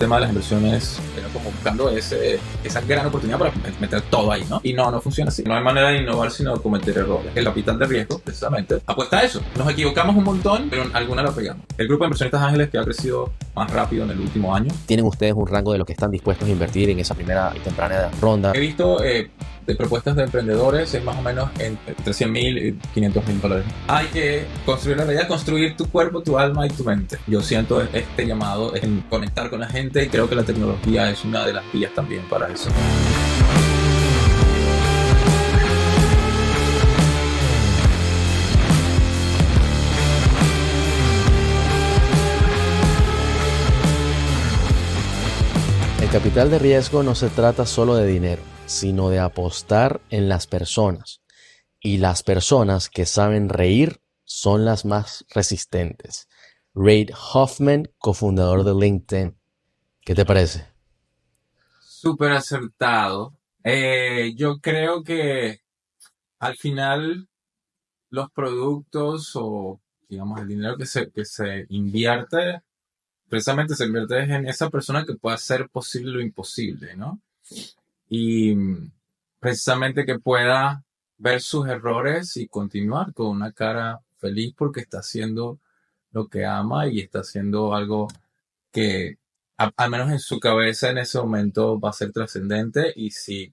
tema de las inversiones era como buscando esa gran oportunidad para meter todo ahí, ¿no? Y no funciona así. No hay manera de innovar sino cometer errores. El capital de riesgo, precisamente, apuesta a eso. Nos equivocamos un montón, pero en alguna la pegamos. El grupo de inversionistas ángeles que ha crecido más rápido en el último año. ¿Tienen ustedes un rango de lo que están dispuestos a invertir en esa primera y temprana ronda? He visto de propuestas de emprendedores es más o menos entre 100,000 y 500,000 dólares. Hay que construir la realidad, construir tu cuerpo, tu alma y tu mente. Yo siento este llamado en conectar con la gente y creo que la tecnología es una de las vías también para eso. El capital de riesgo no se trata solo de dinero, sino de apostar en las personas. Y las personas que saben reír son las más resistentes. Reid Hoffman, cofundador de LinkedIn. ¿Qué te parece? Súper acertado. Yo creo que al final los productos o digamos el dinero que se invierte, precisamente se invierte en esa persona que pueda hacer posible lo imposible, ¿no? Y precisamente que pueda ver sus errores y continuar con una cara feliz porque está haciendo lo que ama y está haciendo algo que al menos en su cabeza en ese momento va a ser trascendente, y si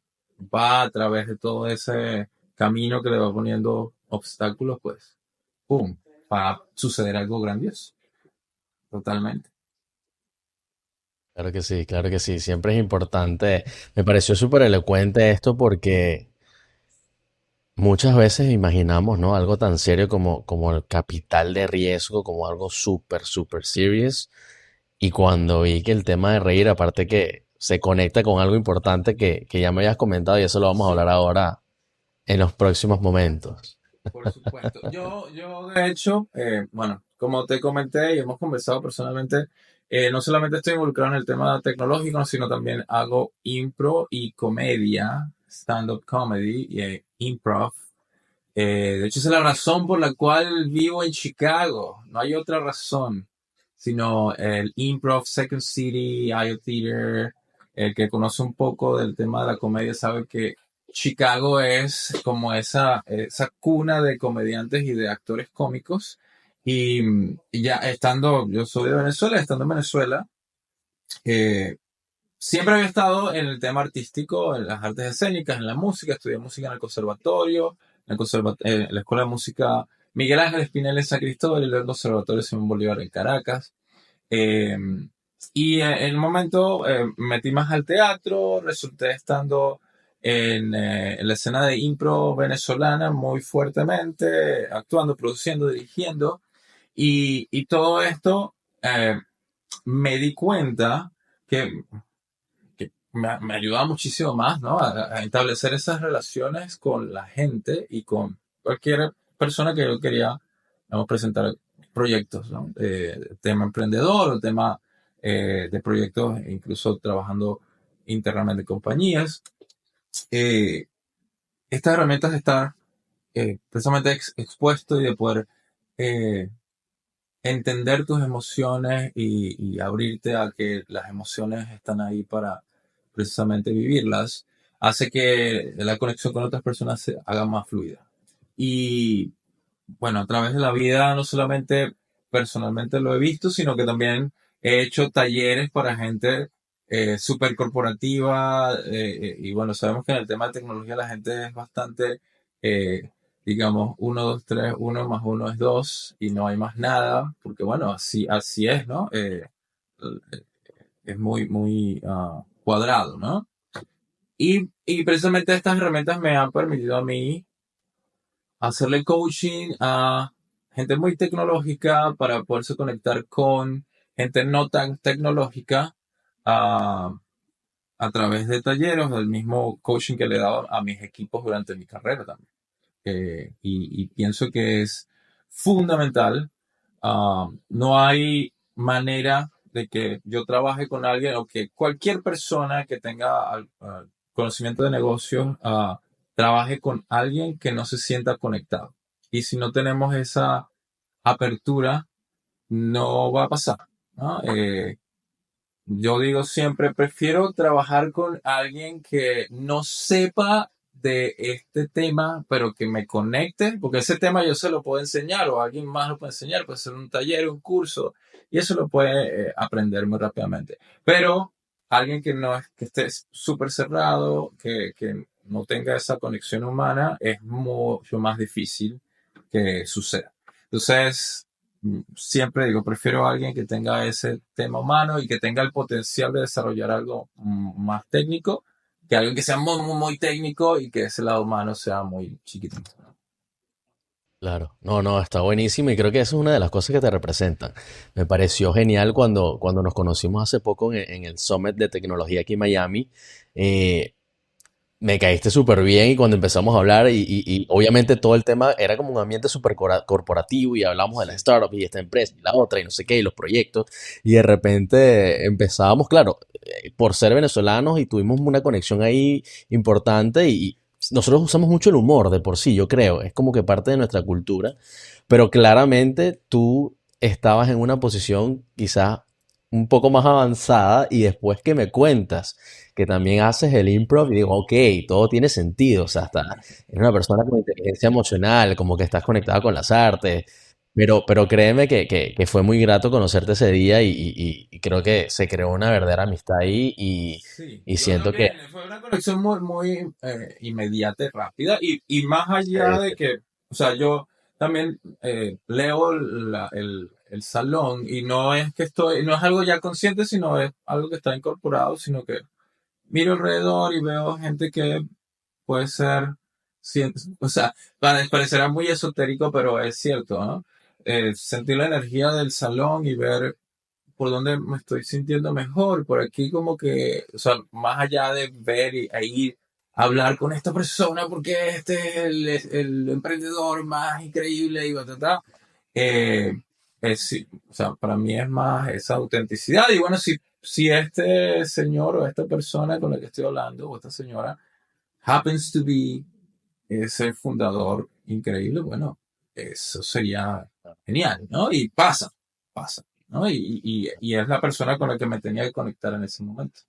va a través de todo ese camino que le va poniendo obstáculos, pues, ¡pum!, va a suceder algo grandioso. Totalmente. Claro que sí, claro que sí. Siempre es importante. Me pareció súper elocuente esto porque muchas veces imaginamos, ¿no? Algo tan serio como el capital de riesgo, como algo súper, súper serious. Y cuando vi que el tema de reír, aparte que se conecta con algo importante que ya me habías comentado y eso lo vamos a hablar ahora en los próximos momentos. Por supuesto. Yo de hecho, bueno, como te comenté y hemos conversado personalmente, no solamente estoy involucrado en el tema tecnológico, sino también hago impro y comedia, stand-up comedy y improv. De hecho, esa es la razón por la cual vivo en Chicago. No hay otra razón, sino el improv, Second City, IO Theater. El que conoce un poco del tema de la comedia sabe que Chicago es como esa cuna de comediantes y de actores cómicos. Y ya estando, yo soy de Venezuela, estando en Venezuela, eh, siempre había estado en el tema artístico, en las artes escénicas, en la música. Estudié música en el conservatorio, en la Escuela de Música Miguel Ángel Espinel en San Cristóbal y luego el Conservatorio Simón Bolívar en Caracas. Eh, y en el momento me metí más al teatro, resulté estando en la escena de impro venezolana muy fuertemente, actuando, produciendo, dirigiendo. Y todo esto me di cuenta que me ayudaba muchísimo más, ¿no? A establecer esas relaciones con la gente y con cualquier persona que yo quería, vamos, presentar proyectos, ¿no? Tema emprendedor o tema de proyectos, incluso trabajando internamente en compañías. Eh, Estas herramientas de estar precisamente expuesto y de poder eh, entender tus emociones y abrirte a que las emociones están ahí para precisamente vivirlas, hace que la conexión con otras personas se haga más fluida. Y bueno, a través de la vida no solamente personalmente lo he visto, sino que también he hecho talleres para gente súper corporativa, y bueno, sabemos que en el tema de tecnología la gente es bastante, eh, digamos, uno 2 3 1 más uno es 2 y no hay más nada, porque bueno, así es, ¿no? Es muy cuadrado, ¿no? Y precisamente estas herramientas me han permitido a mí hacerle coaching a gente muy tecnológica para poderse conectar con gente no tan tecnológica a, a través de talleres, del mismo coaching que le he dado a mis equipos durante mi carrera también. Y pienso que es fundamental. No hay manera de que yo trabaje con alguien o que cualquier persona que tenga conocimiento de negocios trabaje con alguien que no se sienta conectado. Y si no tenemos esa apertura, no va a pasar, ¿no? yo digo siempre, prefiero trabajar con alguien que no sepa de este tema, pero que me conecte, porque ese tema yo se lo puedo enseñar o alguien más lo puede enseñar, puede ser un taller, un curso, y eso lo puede aprender muy rápidamente. Pero alguien que no es, que esté súper cerrado, que no tenga esa conexión humana, es mucho más difícil que suceda. Entonces, siempre digo, prefiero a alguien que tenga ese tema humano y que tenga el potencial de desarrollar algo más técnico, que alguien que sea muy, muy, muy técnico y que ese lado humano sea muy chiquitito. Claro, no, no, está buenísimo y creo que eso es una de las cosas que te representan. Me pareció genial cuando nos conocimos hace poco en el Summit de Tecnología aquí en Miami. eh, Me caíste súper bien y cuando empezamos a hablar y obviamente todo el tema era como un ambiente súper corporativo y hablamos de la Sí, startup y esta empresa y la otra y no sé qué y los proyectos y de repente empezábamos, claro, por ser venezolanos y tuvimos una conexión ahí importante y nosotros usamos mucho el humor de por sí, yo creo, es como que parte de nuestra cultura, pero claramente tú estabas en una posición quizás un poco más avanzada y después que me cuentas que también haces el improv y digo, ok, todo tiene sentido, o sea, hasta eres una persona con inteligencia emocional, como que estás conectada con las artes, pero créeme que fue muy grato conocerte ese día y creo que se creó una verdadera amistad ahí sí, y yo siento que... también. Fue una conexión muy, muy inmediata y rápida. Y más allá de que, o sea, yo también leo el salón y no es que estoy, no es algo ya consciente, sino es algo que está incorporado, sino que miro alrededor y veo gente que puede ser, o sea, parecerá muy esotérico, pero es cierto, ¿no? Sentir la energía del salón y ver por dónde me estoy sintiendo mejor, por aquí como que, o sea, más allá de ver e ir a hablar con esta persona porque este es el emprendedor más increíble y batata, eh, sí, o sea, para mí es más esa autenticidad. Y bueno, si este señor o esta persona con la que estoy hablando o esta señora happens to be ese fundador increíble, bueno, eso sería genial, ¿no? Y pasa, ¿no? Y es la persona con la que me tenía que conectar en ese momento.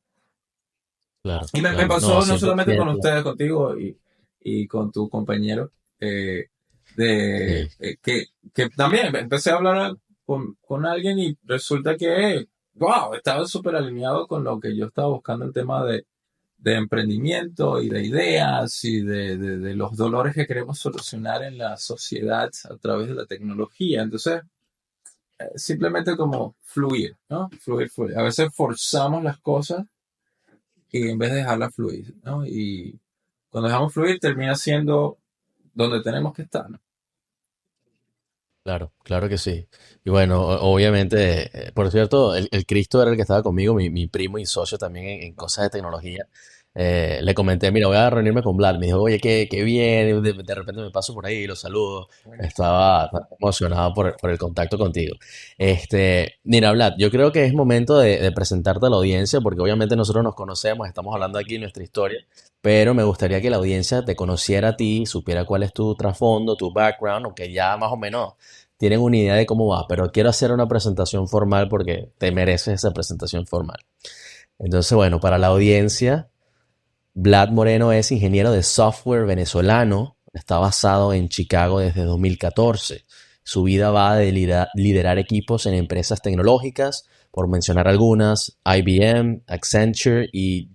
Claro, Y me claro, no, pasó no solamente con 100%. ustedes, contigo y con tu compañero, eh, Sí, que también empecé a hablar con alguien y resulta que, wow, estaba súper alineado con lo que yo estaba buscando el tema de emprendimiento y de ideas y de los dolores que queremos solucionar en la sociedad a través de la tecnología. Entonces, simplemente como fluir, ¿no? Fluir, fluir. A veces forzamos las cosas y en vez de dejarlas fluir, ¿no? Y cuando dejamos fluir termina siendo donde tenemos que estar, ¿no? claro, claro que sí. Y bueno, obviamente, por cierto, el Cristo era el que estaba conmigo, mi primo y socio también en cosas de tecnología. Le comenté, mira, voy a reunirme con Vlad. Me dijo, oye, qué bien. De repente me paso por ahí, los saludo. Buenísimo. Estaba emocionado por el contacto contigo. Mira, Vlad, yo creo que es momento de presentarte a la audiencia, porque obviamente nosotros nos conocemos, estamos hablando aquí de nuestra historia, pero me gustaría que la audiencia te conociera a ti, supiera cuál es tu trasfondo, tu background, aunque ya más o menos tienen una idea de cómo va, pero quiero hacer una presentación formal porque te mereces esa presentación formal. Entonces, bueno, para la audiencia, Vlad Moreno es ingeniero de software venezolano, está basado en Chicago desde 2014. Su vida va de liderar equipos en empresas tecnológicas, por mencionar algunas, IBM, Accenture y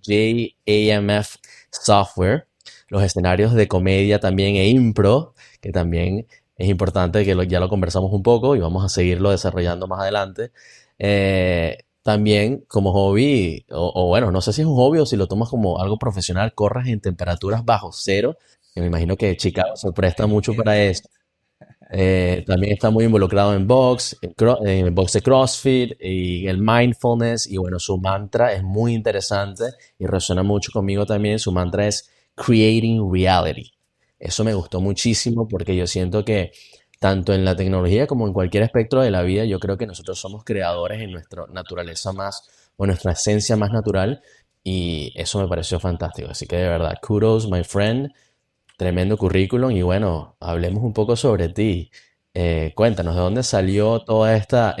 JAMF Software. Los escenarios de comedia también e impro, que también es importante que ya lo conversamos un poco y vamos a seguirlo desarrollando más adelante. También como hobby, o bueno, no sé si es un hobby o si lo tomas como algo profesional, corras en temperaturas bajo cero, que me imagino que Chicago se presta mucho para Entiendo. eso. También está muy involucrado en box, en box de CrossFit y el mindfulness. Y bueno, su mantra es muy interesante y resuena mucho conmigo también. Su mantra es Creating Reality. Eso me gustó muchísimo porque yo siento que tanto en la tecnología como en cualquier aspecto de la vida, yo creo que nosotros somos creadores en nuestra naturaleza más o nuestra esencia más natural. Y eso me pareció fantástico. Así que de verdad, kudos, my friend. Tremendo currículum y bueno, hablemos un poco sobre ti. Cuéntanos, ¿de dónde salió toda esta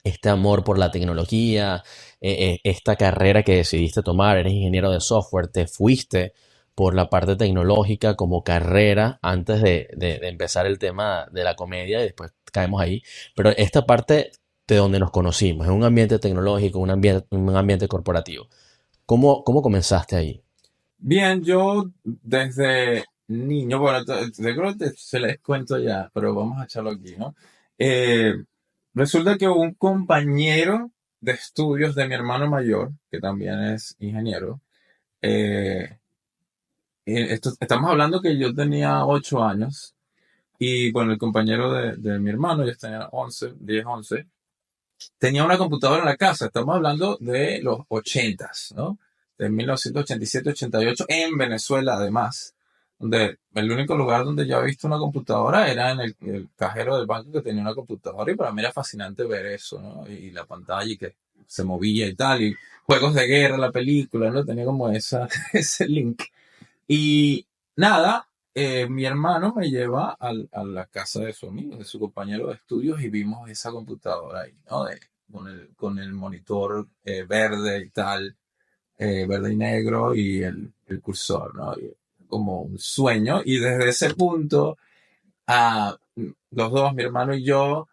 este amor por la tecnología, esta carrera que decidiste tomar, eres ingeniero de software, te fuiste por la parte tecnológica como carrera antes de empezar el tema de la comedia y después caemos ahí. Pero esta parte de donde nos conocimos, en un ambiente tecnológico, un ambiente corporativo. ¿Cómo comenzaste ahí? Bien, yo desde niño, bueno, creo que se les cuento ya, pero vamos a echarlo aquí, ¿no? Eh, Resulta que un compañero de estudios de mi hermano mayor, que también es ingeniero, eh, estamos hablando que yo tenía 8 años y bueno, el compañero de mi hermano, ya tenía 11, 10, 11, tenía una computadora en la casa. Estamos hablando de los 80s, ¿no? De 1987, 88, en Venezuela además, donde el único lugar donde yo había visto una computadora era en el cajero del banco que tenía una computadora y para mí era fascinante ver eso, ¿no? Y la pantalla y que se movía y tal, y juegos de guerra, la película, ¿no? Tenía como ese link. Y nada, mi hermano me lleva a la casa de su amigo, de su compañero de estudios, y vimos esa computadora ahí, ¿no? Con el monitor verde y tal, verde y negro, y el cursor, ¿no? Y como un sueño. Y desde ese punto, los dos, mi hermano y yo,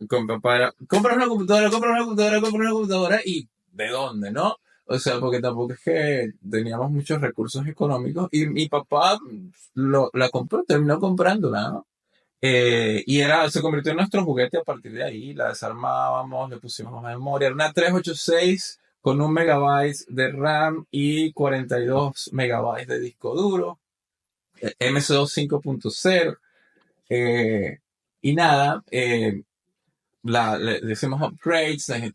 con papá era, compra una computadora, compra una computadora, compra una computadora, y ¿de dónde, no? O sea, porque tampoco es que teníamos muchos recursos económicos y mi papá la compró, terminó comprándola, ¿no? Se convirtió en nuestro juguete a partir de ahí, la desarmábamos, le pusimos más memoria, era una 386 con 1 MB de RAM y 42 megabytes de disco duro, MS2 5.0, eh, y nada, le hicimos upgrades, en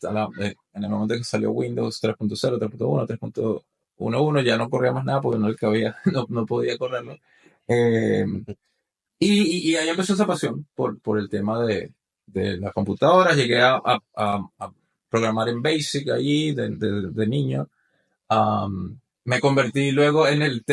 el momento que salió Windows 3.0, 3.1, 3.11, ya no corríamos nada porque no le cabía, no podía correrlo. Eh, y ahí empezó esa pasión por el tema de las computadoras. Llegué a programar en Basic allí de niño. Me convertí luego en el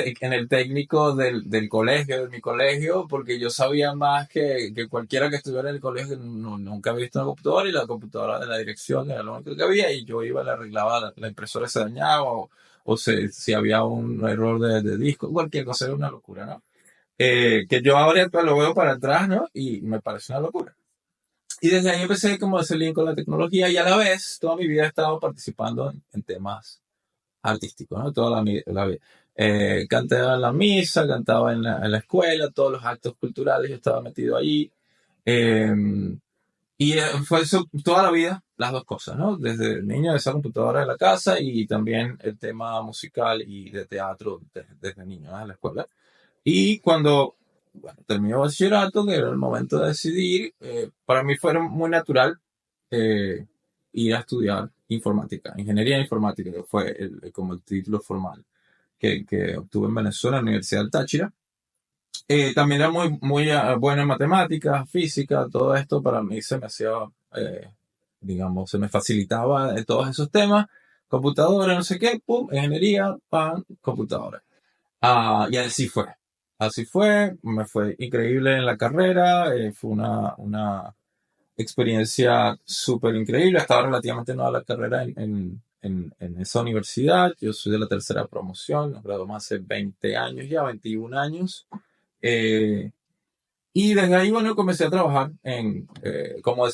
técnico del colegio, de mi colegio, porque yo sabía más que cualquiera que estuviera en el colegio, que nunca había visto una computadora y la computadora de la dirección era lo único que había y yo iba, le arreglaba, la impresora se dañaba si había un error de disco, cualquier cosa, era una locura, ¿no? Que yo ahora lo veo para atrás, ¿no? Y me parece una locura. Y desde ahí empecé como a hacer link con la tecnología y a la vez toda mi vida he estado participando en temas artístico, ¿no? Toda la vida. Cantaba en la misa, cantaba en la escuela, todos los actos culturales, yo estaba metido ahí. Eh, Fue eso toda la vida, las dos cosas, ¿no? Desde niño, de esa computadora de la casa y también el tema musical y de teatro desde niño, ¿no? En la escuela. Y cuando, bueno, terminó el bachillerato, que era el momento de decidir, para mí fue muy natural eh, ir a estudiar informática, ingeniería informática, que fue como el título formal que obtuve en Venezuela, en la Universidad del Táchira. También era muy, muy buena en matemáticas, física, todo esto para mí se me hacía, eh, digamos, se me facilitaba todos esos temas. Computadora, no sé qué, pum, ingeniería, pan, computadora. Y así fue. Así fue, me fue increíble en la carrera, fue una experiencia súper increíble. Estaba relativamente nueva la carrera en esa universidad. Yo soy de la tercera promoción, nos graduamos hace 20 años ya, 21 años. Eh, y desde ahí, bueno, comencé a trabajar como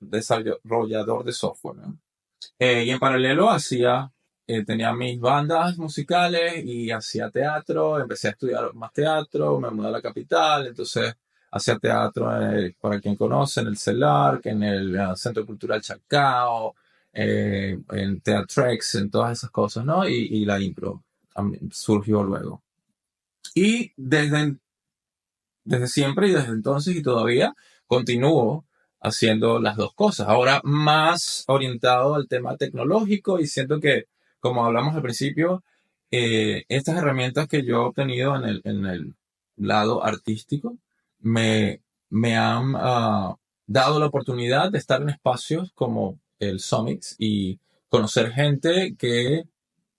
desarrollador de software, ¿no? Y en paralelo tenía mis bandas musicales y hacía teatro, empecé a estudiar más teatro, me mudé a la capital, entonces hacía teatro, para quien conoce, en el CELAR, que en el Centro Cultural Chacao, en Teatrex, en todas esas cosas, ¿no? Y la impro también surgió luego. Y desde siempre y desde entonces y todavía continúo haciendo las dos cosas. Ahora más orientado al tema tecnológico y siento que, como hablamos al principio, estas herramientas que yo he obtenido en el lado artístico me han dado la oportunidad de estar en espacios como el Summits y conocer gente que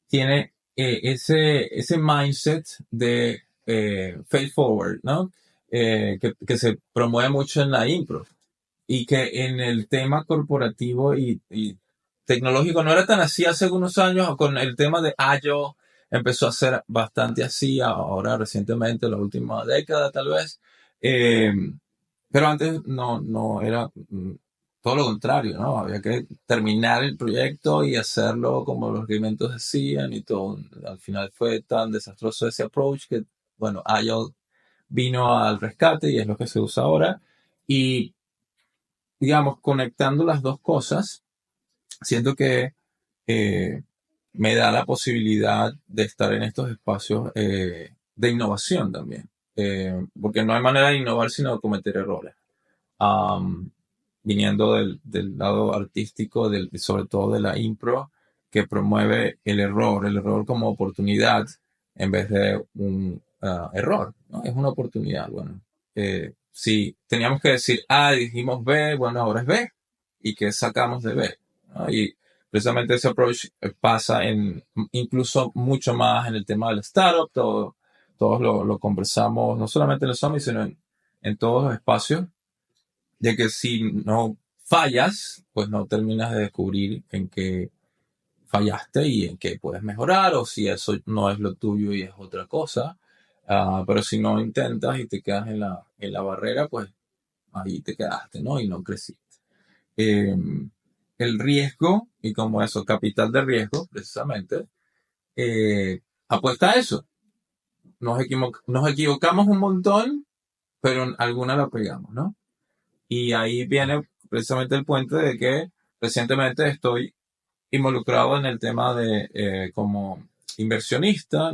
tiene ese mindset de faith forward, ¿no? Que se promueve mucho en la impro. y que en el tema corporativo y tecnológico no era tan así hace algunos años, con el tema de Agile empezó a ser bastante así ahora recientemente, la última década tal vez. Eh, pero antes no era todo lo contrario, ¿no? Había que terminar el proyecto y hacerlo como los reglamentos decían y todo. Al final fue tan desastroso ese approach que, bueno, Agile vino al rescate y es lo que se usa ahora. Y, digamos, conectando las dos cosas, siento que eh, me da la posibilidad de estar en estos espacios de innovación también. Porque no hay manera de innovar sino cometer errores. Am, Viniendo del lado artístico, sobre todo de la impro, que promueve el error como oportunidad en vez de un error, ¿no? Es una oportunidad, bueno. Si teníamos que decir A, dijimos B, bueno, ahora es B. ¿Y qué sacamos de B? ¿No? Y precisamente ese approach pasa en incluso mucho más en el tema del startup, todos lo conversamos, no solamente en los summits, sino en todos los espacios de que si no fallas, pues no terminas de descubrir en qué fallaste y en qué puedes mejorar, o si eso no es lo tuyo y es otra cosa. Pero si no intentas y te quedas en la barrera, pues ahí te quedaste, ¿no? Y no creciste. Eh, el riesgo, y como eso, capital de riesgo, precisamente, apuesta a eso. Nos equivocamos un montón, pero en alguna la pegamos, ¿no? Y ahí viene precisamente el puente de que recientemente estoy involucrado en el tema de como inversionista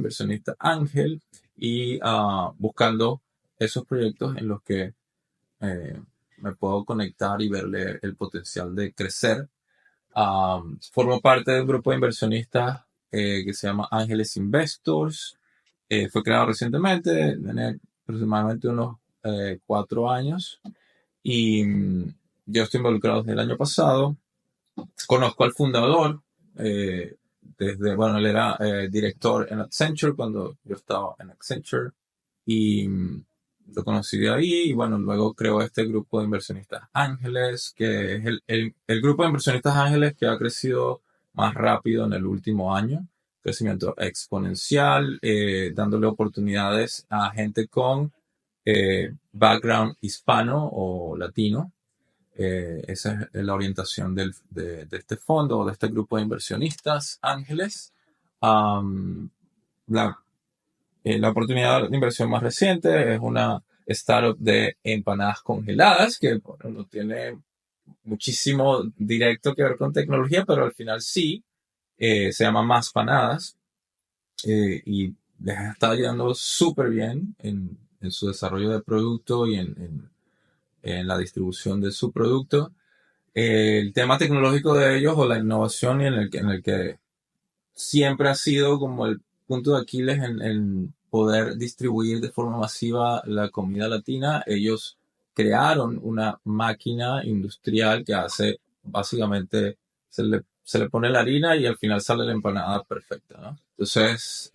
ángel y buscando esos proyectos en los que eh, me puedo conectar y verle el potencial de crecer. Formo parte de un grupo de inversionistas que se llama Ángeles Investors. Fue creado recientemente, tiene aproximadamente unos 4 años y yo estoy involucrado desde el año pasado. Conozco al fundador, bueno, él era director en Accenture cuando yo estaba en Accenture y lo conocí de ahí y bueno, luego creó este grupo de inversionistas ángeles, que es el grupo de inversionistas ángeles que ha crecido más rápido en el último año, crecimiento exponencial, dándole oportunidades a gente con background hispano o latino. Esa es la orientación de este fondo o de este grupo de inversionistas ángeles. Um, la, la oportunidad de inversión más reciente es una startup de empanadas congeladas que bueno, no tiene muchísimo directo que ver con tecnología, pero al final sí. Se llama Más Panadas y les ha estado ayudando súper bien en su desarrollo de producto y en la distribución de su producto. El tema tecnológico de ellos o la innovación y en el que siempre ha sido como el punto de Aquiles en poder distribuir de forma masiva la comida latina. Ellos crearon una máquina industrial que hace básicamente se le pone la harina y al final sale la empanada perfecta, ¿no? Entonces,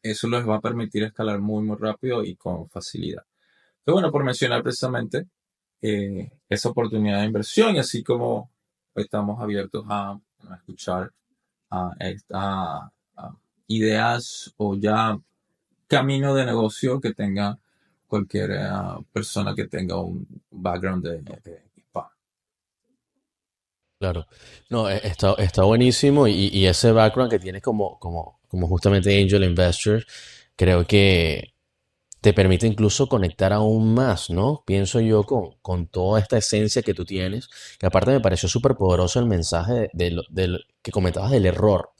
eso les va a permitir escalar muy rápido y con facilidad. Pero bueno, por mencionar precisamente esa oportunidad de inversión y así como estamos abiertos a escuchar a ideas o ya camino de negocio que tenga cualquier persona que tenga un background de hispano. Claro. No, está buenísimo y ese background que tienes como justamente Angel Investor, creo que te permite incluso conectar aún más, ¿no? Pienso yo con toda esta esencia que tú tienes, que aparte me pareció súper poderoso el mensaje que comentabas del error,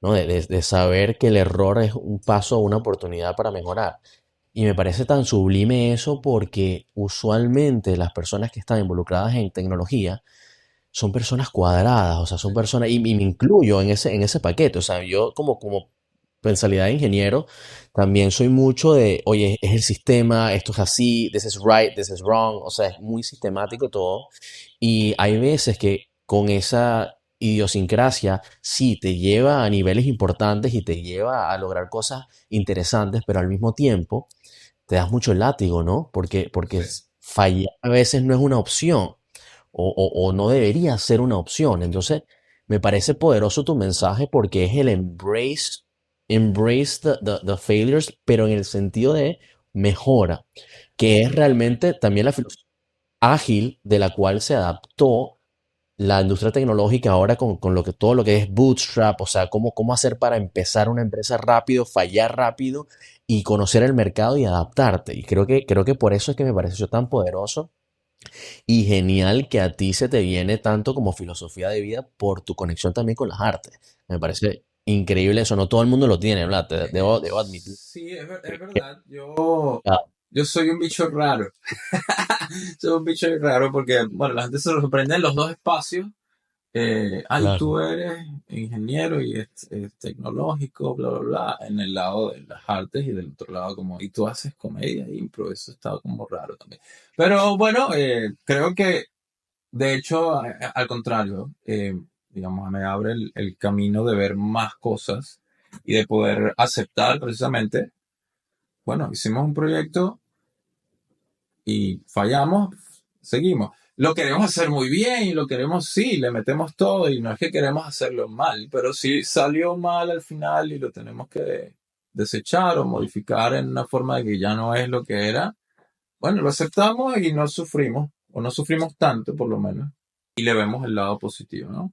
¿no? De saber que el error es un paso o una oportunidad para mejorar. Y me parece tan sublime eso porque usualmente las personas que están involucradas en tecnología son personas cuadradas, o sea, son personas, y me incluyo en ese paquete, o sea, yo como mentalidad de ingeniero, también soy mucho de, oye, es el sistema, esto es así, this is right, this is wrong, o sea, es muy sistemático todo, y hay veces que con esa idiosincrasia sí te lleva a niveles importantes y te lleva a lograr cosas interesantes, pero al mismo tiempo te das mucho látigo, ¿no? Porque Sí, fallar a veces no es una opción. o no debería ser una opción. Entonces, me parece poderoso tu mensaje porque es el embrace the failures, pero en el sentido de mejora, que es realmente también la filosofía ágil de la cual se adaptó la industria tecnológica ahora con lo que, todo lo que es bootstrap, o sea, cómo hacer para empezar una empresa rápido, fallar rápido y conocer el mercado y adaptarte. Y creo que por eso es que me pareció tan poderoso y genial que a ti se te viene tanto como filosofía de vida por tu conexión también con las artes. Me parece increíble eso, no todo el mundo lo tiene, ¿verdad? Debo admitir. Sí, es que- verdad. Yo, ah, yo soy un bicho raro. Soy un bicho raro porque, bueno, la gente se sorprende en los dos espacios. claro, Tú eres ingeniero y es tecnológico, bla, bla, bla, en el lado de las artes y del otro lado como, y tú haces comedia, impro, eso está como raro también. Pero bueno, creo que de hecho, al contrario, digamos, me abre el camino de ver más cosas y de poder aceptar precisamente, bueno, hicimos un proyecto y fallamos, seguimos. Lo queremos hacer muy bien y lo queremos, sí, le metemos todo y no es que queremos hacerlo mal, pero si salió mal al final y lo tenemos que desechar o modificar en una forma de que ya no es lo que era, bueno, lo aceptamos y no sufrimos, o no sufrimos tanto por lo menos, y le vemos el lado positivo, ¿no?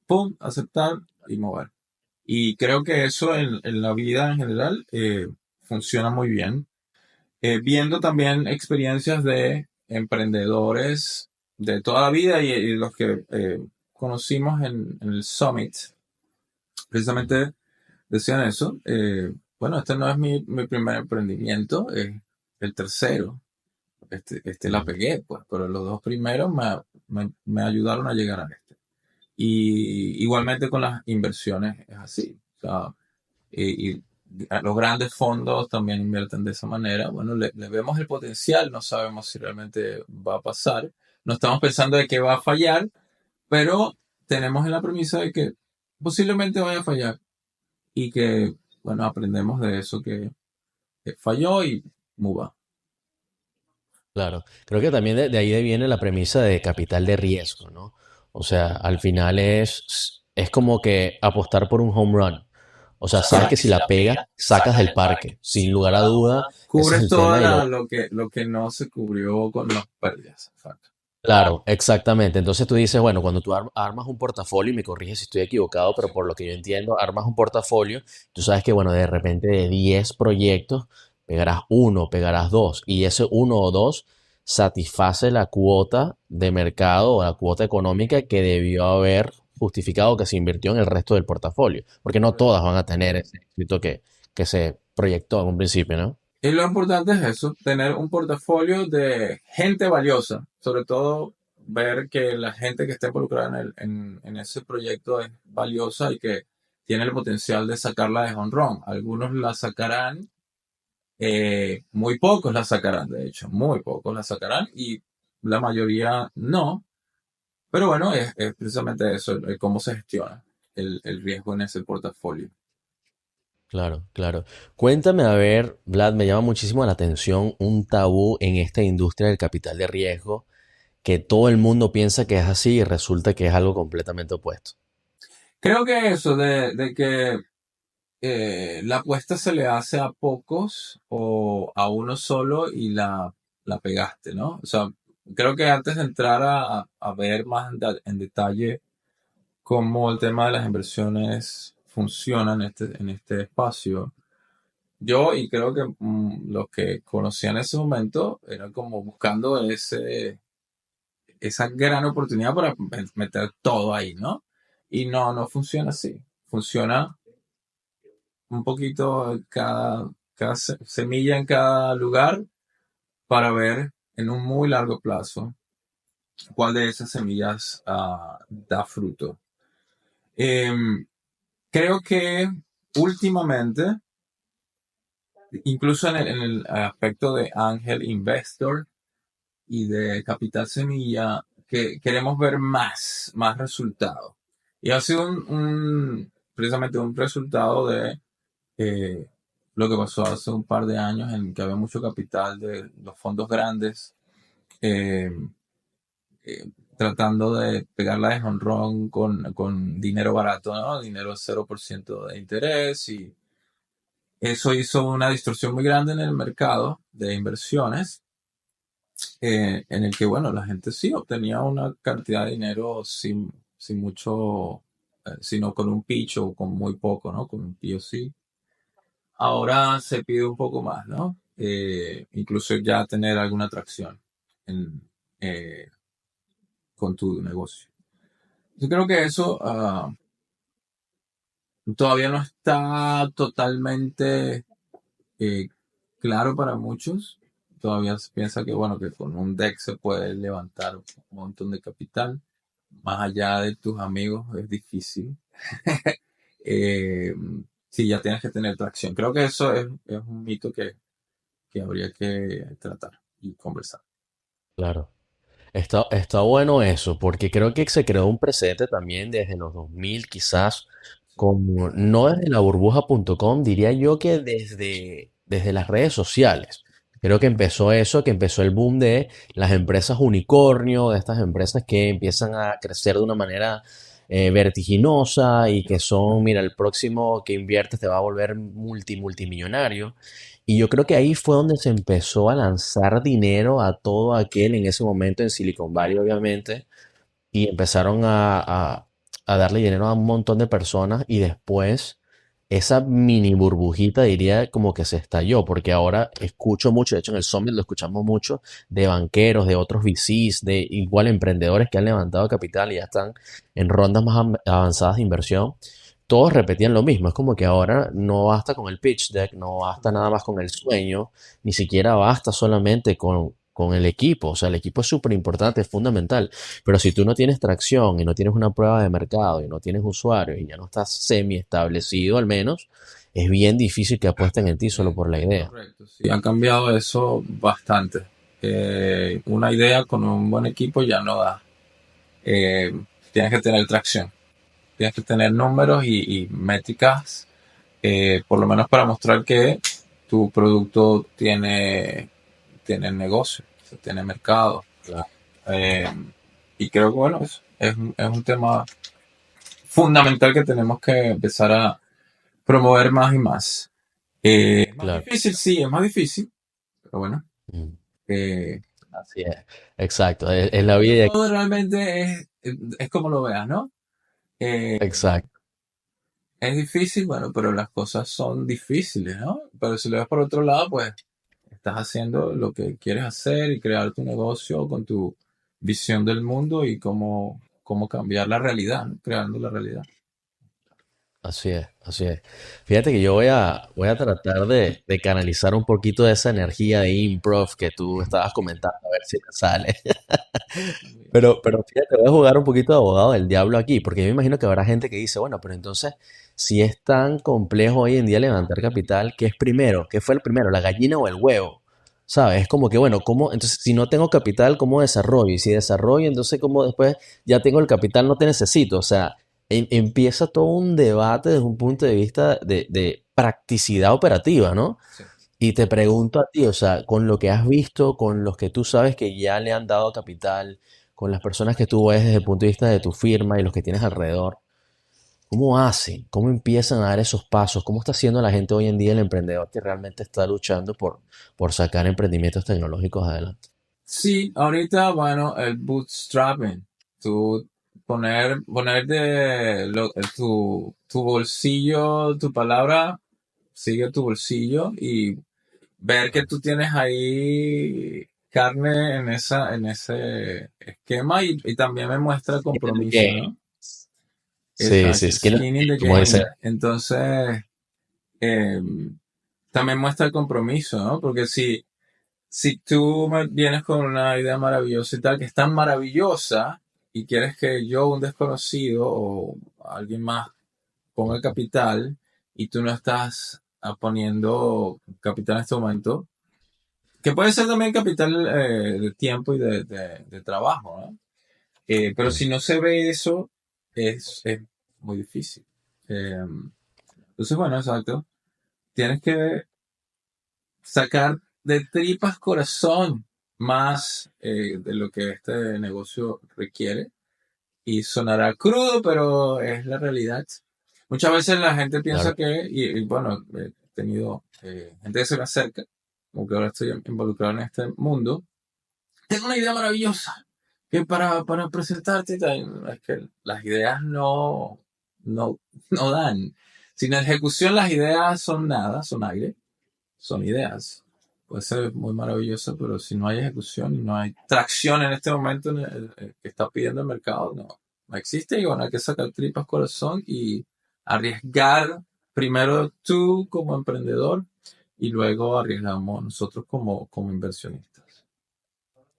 Pum, aceptar y mover. Y creo que eso en la vida en general funciona muy bien. Viendo también experiencias de emprendedores de toda la vida y los que conocimos en el Summit, precisamente decían eso. Bueno, este no es mi primer emprendimiento, es el tercero. Este la mm, pegué, pues, pero los dos primeros me ayudaron a llegar a este. Y igualmente con las inversiones es así. O sea, y los grandes fondos también invierten de esa manera. Bueno, le vemos el potencial, no sabemos si realmente va a pasar. No estamos pensando de que va a fallar, pero tenemos en la premisa de que posiblemente vaya a fallar y que, bueno, aprendemos de eso que falló y move. claro. Creo que también de ahí viene la premisa de capital de riesgo, ¿no? O sea, al final es como que apostar por un home run. O sea, sabes que si la pega, sacas del parque. Sin lugar a duda, ese es Cubres el todo tema y lo que no se cubrió con las pérdidas. Exacto. claro, exactamente. Entonces tú dices, bueno, cuando tú armas un portafolio, y me corriges si estoy equivocado, pero por lo que yo entiendo, armas un portafolio, tú sabes que, bueno, de repente de 10 proyectos, pegarás uno, pegarás dos, y ese uno o dos satisface la cuota de mercado o la cuota económica que debió haber justificado que se invirtió en el resto del portafolio, porque no todas van a tener ese éxito que se proyectó en un principio, ¿no? Y lo importante es eso, tener un portafolio de gente valiosa, sobre todo ver que la gente que está involucrada en ese proyecto es valiosa y que tiene el potencial de sacarla de honrón. Algunos la sacarán, muy pocos la sacarán, de hecho, muy pocos la sacarán y la mayoría no. Pero bueno, es precisamente eso, el cómo se gestiona el riesgo en ese portafolio. Claro, claro. Cuéntame, a ver, Vlad, me llama muchísimo la atención un tabú en esta industria del capital de riesgo, que todo el mundo piensa que es así y resulta que es algo completamente opuesto. Creo que eso de que la apuesta se le hace a pocos o a uno solo y la pegaste, ¿no? O sea, creo que antes de entrar a ver más en detalle cómo el tema de las inversiones funciona en este espacio, yo y creo que los que conocían en ese momento eran como buscando esa gran oportunidad para meter todo ahí, ¿no? Y no, no funciona así. Funciona un poquito cada semilla en cada lugar para ver en un muy largo plazo cuál de esas semillas da fruto. Em, Creo que últimamente, incluso en el aspecto de Ángel Investor y de Capital Semilla, que queremos ver más resultados. Y ha sido precisamente un resultado de eh, lo que pasó hace un par de años en que había mucho capital de los fondos grandes eh, tratando de pegarla de jonrón con dinero barato, ¿no? Dinero 0% de interés y eso hizo una distorsión muy grande en el mercado de inversiones, en el que, bueno, la gente sí obtenía una cantidad de dinero sin mucho, sino con un pitch o con muy poco, ¿no? Con un POC. Ahora se pide un poco más, ¿no? Incluso ya tener alguna atracción en, eh, con tu negocio. Yo creo que eso todavía no está totalmente eh, claro para muchos. Todavía se piensa que, bueno, que con un deck se puede levantar un montón de capital. Más allá de tus amigos es difícil. Eh, sí, ya tienes que tener tracción. Creo que eso es un mito que habría que tratar y conversar. Claro. Está bueno eso, porque creo que se creó un precedente también desde los 2000, quizás, Sí, como no desde la burbuja.com, diría yo que desde las redes sociales. Creo que empezó eso, que empezó el boom de las empresas unicornio, de estas empresas que empiezan a crecer de una manera vertiginosa y que son, mira, el próximo que inviertes te va a volver multimillonario. Y yo creo que ahí fue donde se empezó a lanzar dinero a todo aquel en ese momento en Silicon Valley, obviamente, y empezaron a darle dinero a un montón de personas y después esa mini burbujita diría como que se estalló, porque ahora escucho mucho, de hecho en el Summit lo escuchamos mucho, de banqueros, de otros VCs, de igual emprendedores que han levantado capital y ya están en rondas más avanzadas de inversión. Todos repetían lo mismo, es como que ahora no basta con el pitch deck, no basta nada más con el sueño, ni siquiera basta solamente con el equipo, o sea, el equipo es súper importante, es fundamental, pero si tú no tienes tracción y no tienes una prueba de mercado y no tienes usuarios y ya no estás semi establecido al menos, es bien difícil que apuesten en ti solo por la es idea. correcto. Sí, han cambiado eso bastante. Una idea con un buen equipo ya no da. Eh, Tienes que tener tracción. Tienes que tener números y métricas, por lo menos para mostrar que tu producto tiene negocio, o sea, tiene mercado. Claro, Eh, y creo que, bueno, es un tema fundamental que tenemos que empezar a promover más y más. Es más claro. difícil, sí, es más difícil, pero bueno. Mm, eh, así es. Exacto. Es la pero vida. todo realmente es como lo veas, ¿no? Eh, Exacto. es difícil, bueno, pero las cosas son difíciles, ¿no? Pero si lo ves por otro lado, pues estás haciendo lo que quieres hacer y crear tu negocio con tu visión del mundo y cómo cambiar la realidad, ¿no? Creando la realidad. Así es, así es. Fíjate que yo voy a tratar de canalizar un poquito de esa energía de improv que tú estabas comentando, a ver si me sale. Muy bien. Pero fíjate, voy a jugar un poquito de abogado del diablo aquí, porque yo me imagino que habrá gente que dice, bueno, pero entonces, si es tan complejo hoy en día levantar capital, ¿qué es primero? ¿Qué fue el primero, la gallina o el huevo? ¿Sabes? Es como que, bueno, ¿cómo? Entonces, si no tengo capital, ¿cómo desarrollo? Y si desarrollo, entonces, ¿cómo después ya tengo el capital, no te necesito? O sea, empieza todo un debate desde un punto de vista de practicidad operativa, ¿no? Sí. Y te pregunto a ti, o sea, con lo que has visto, con los que tú sabes que ya le han dado capital, con las personas que tú ves desde el punto de vista de tu firma y los que tienes alrededor, ¿cómo hacen? ¿Cómo empiezan a dar esos pasos? ¿Cómo está haciendo la gente hoy en día, el emprendedor que realmente está luchando por sacar emprendimientos tecnológicos adelante? Sí, ahorita, bueno, el bootstrapping, tú poner tu bolsillo, tu palabra, sigue tu bolsillo y ver que tú tienes ahí carne en ese esquema y también me muestra Skin in the compromiso, game. ¿no? Sí, Exacto, sí, skin in the skin in game, the como dice. game. Entonces, eh, también muestra el compromiso, ¿no? Porque si tú me vienes con una idea maravillosa y tal, que es tan maravillosa y quieres que yo, un desconocido o alguien más, ponga el capital y tú no estás poniendo capital en este momento, que puede ser también capital de tiempo y de trabajo, ¿no? Pero Mm. si no se ve eso, es muy difícil. Eh, entonces, bueno, exacto. Tienes que sacar de tripas corazón. más de lo que este negocio requiere. Y sonará crudo, pero es la realidad. Muchas veces la gente piensa Claro, que, y bueno, he tenido gente que se me acerca, como que ahora estoy involucrado en este mundo. Tengo una idea maravillosa que para presentarte, y tal, es que las ideas no, no dan. Sin ejecución, las ideas son nada, son aire, son ideas. Puede ser muy maravilloso, pero si no hay ejecución y no hay tracción en este momento en el que está pidiendo el mercado, no existe. Y bueno, hay que sacar tripas corazón y arriesgar primero tú como emprendedor y luego arriesgamos nosotros como inversionistas.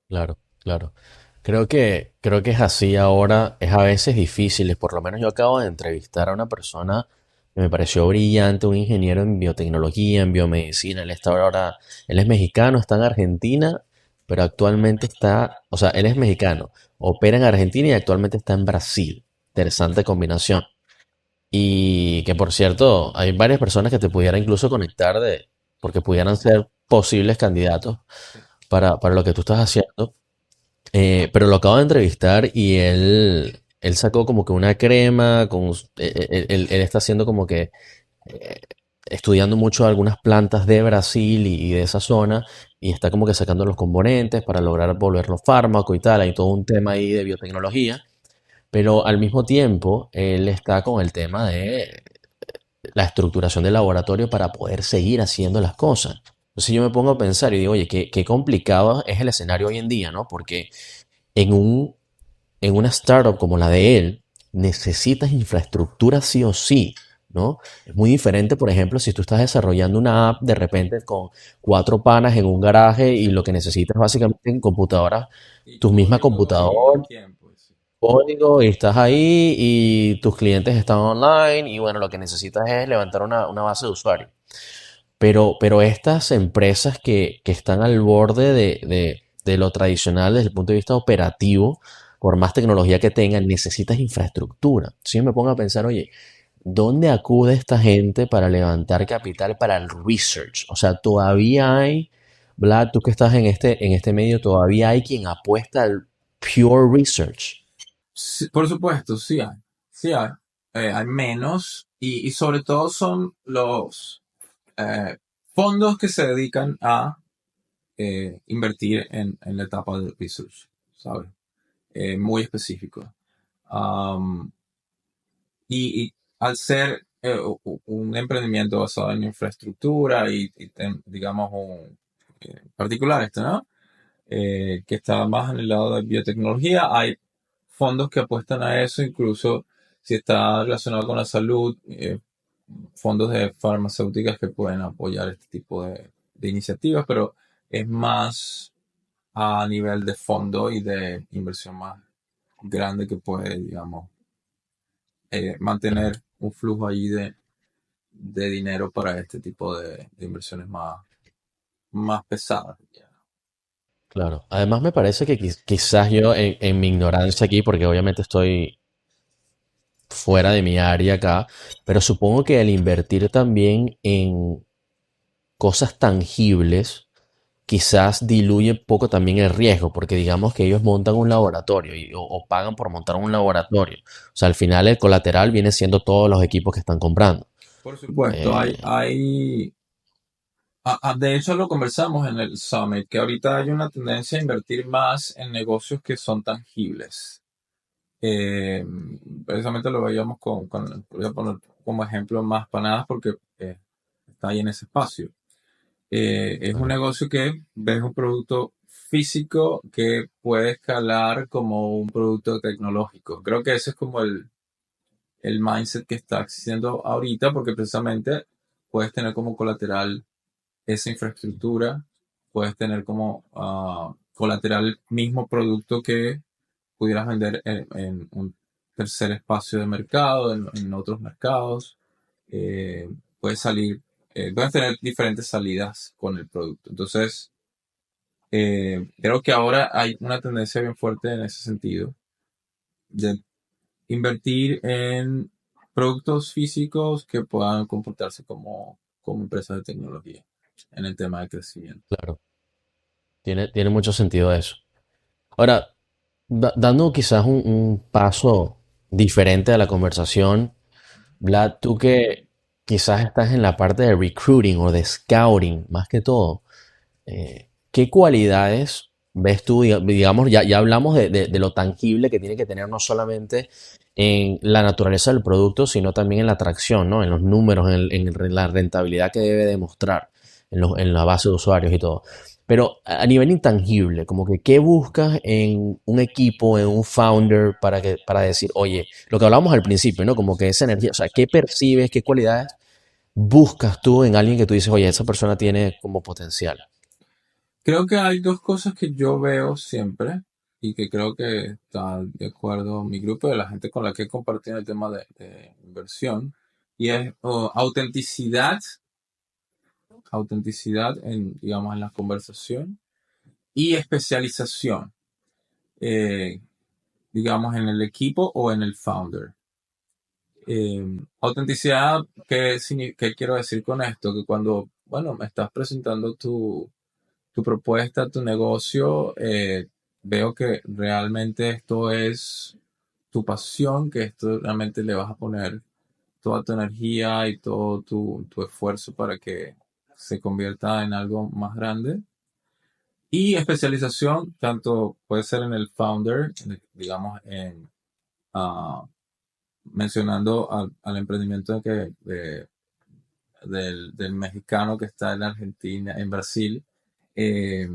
claro, claro. Creo que es así ahora, es a veces difícil, por lo menos yo acabo de entrevistar a una persona que me pareció brillante, un ingeniero en biotecnología, en biomedicina, él está ahora, él es mexicano, está en Argentina, pero actualmente está, o sea, él es mexicano, opera en Argentina y actualmente está en Brasil. Interesante combinación. Y que por cierto, hay varias personas que te pudiera incluso conectar porque pudieran ser posibles candidatos Sí. para lo que tú estás haciendo. Pero lo acabo de entrevistar y él sacó como que una crema, él está haciendo como que eh, estudiando mucho algunas plantas de Brasil y de esa zona y está como que sacando los componentes para lograr volverlo fármaco y tal. Hay todo un tema ahí de biotecnología, pero al mismo tiempo él está con el tema de la estructuración del laboratorio para poder seguir haciendo las cosas. Entonces yo me pongo a pensar y digo, oye, qué complicado es el escenario hoy en día, ¿no? Porque en en una startup como la de él, necesitas infraestructura sí o sí, ¿no? Es muy diferente, por ejemplo, si tú estás desarrollando una app de repente con cuatro panas en un garaje y lo que necesitas básicamente en computadoras, Y tu misma código y computadora, tiempo. Sí. código, y estás ahí y tus clientes están online y bueno, lo que necesitas es levantar una base de usuarios. Pero estas empresas que están al borde de lo tradicional desde el punto de vista operativo, por más tecnología que tengan, necesitas infraestructura. Si yo me pongo a pensar, oye, ¿dónde acude esta gente para levantar capital para el research? O sea, todavía hay, Vlad, tú que estás en este medio, todavía hay quien apuesta al pure research. Sí, por supuesto, sí hay. Sí hay. Hay menos y sobre todo son los eh, fondos que se dedican a invertir en la etapa de research, ¿sabes? Muy específico. Am, y al ser un emprendimiento basado en infraestructura digamos, un particular este, ¿no? Que está más en el lado de biotecnología, hay fondos que apuestan a eso, incluso si está relacionado con la salud, fondos de farmacéuticas que pueden apoyar este tipo de iniciativas, pero es más a nivel de fondo y de inversión más grande que puede, digamos, mantener un flujo allí de dinero para este tipo de inversiones más pesadas. Claro. Además me parece que quizás yo en mi ignorancia aquí, porque obviamente estoy fuera de mi área acá, pero supongo que al invertir también en cosas tangibles, quizás diluye poco también el riesgo, porque digamos que ellos montan un laboratorio o pagan por montar un laboratorio. O sea, al final el colateral viene siendo todos los equipos que están comprando. Por supuesto, Eh, de hecho lo conversamos en el Summit, que ahorita hay una tendencia a invertir más en negocios que son tangibles. Eh, Precisamente lo veíamos voy a poner como ejemplo más panadas porque está ahí en ese espacio. Es un claro, negocio que ves un producto físico que puede escalar como un producto tecnológico. Creo que ese es como el mindset que está existiendo ahorita porque precisamente puedes tener como colateral esa infraestructura, puedes tener como colateral el mismo producto que pudieras vender en un tercer espacio de mercado, en otros mercados. Puedes salir, puedes tener diferentes salidas con el producto. Entonces, creo que ahora hay una tendencia bien fuerte en ese sentido de invertir en productos físicos que puedan comportarse como empresas de tecnología en el tema de crecimiento. claro. Tiene mucho sentido eso. Ahora, dando quizás un paso diferente a la conversación, Vlad, tú que quizás estás en la parte de recruiting o de scouting, más que todo, ¿qué cualidades ves tú? Digamos, ya hablamos de lo tangible que tiene que tener no solamente en la naturaleza del producto, sino también en la atracción, ¿no? En los números, en la rentabilidad que debe demostrar, en la base de usuarios y todo. Pero a nivel intangible, como que qué buscas en un equipo, en un founder, para decir, oye, lo que hablábamos al principio, ¿no? Como que esa energía, o sea, ¿qué percibes, qué cualidades buscas tú en alguien que tú dices, oye, esa persona tiene como potencial? Creo que hay dos cosas que yo veo siempre y que creo que está de acuerdo mi grupo de la gente con la que he compartido el tema de inversión y es autenticidad en, digamos, en la conversación y especialización, eh, digamos, en el equipo o en el founder. Eh, Autenticidad, ¿qué quiero decir con esto? Que cuando, bueno, me estás presentando tu propuesta, tu negocio, veo que realmente esto es tu pasión, que esto realmente le vas a poner toda tu energía y todo tu esfuerzo para que se convierta en algo más grande. Y especialización, tanto puede ser en el founder, digamos, ah, mencionando al emprendimiento del mexicano que está en Argentina, en Brasil. eh,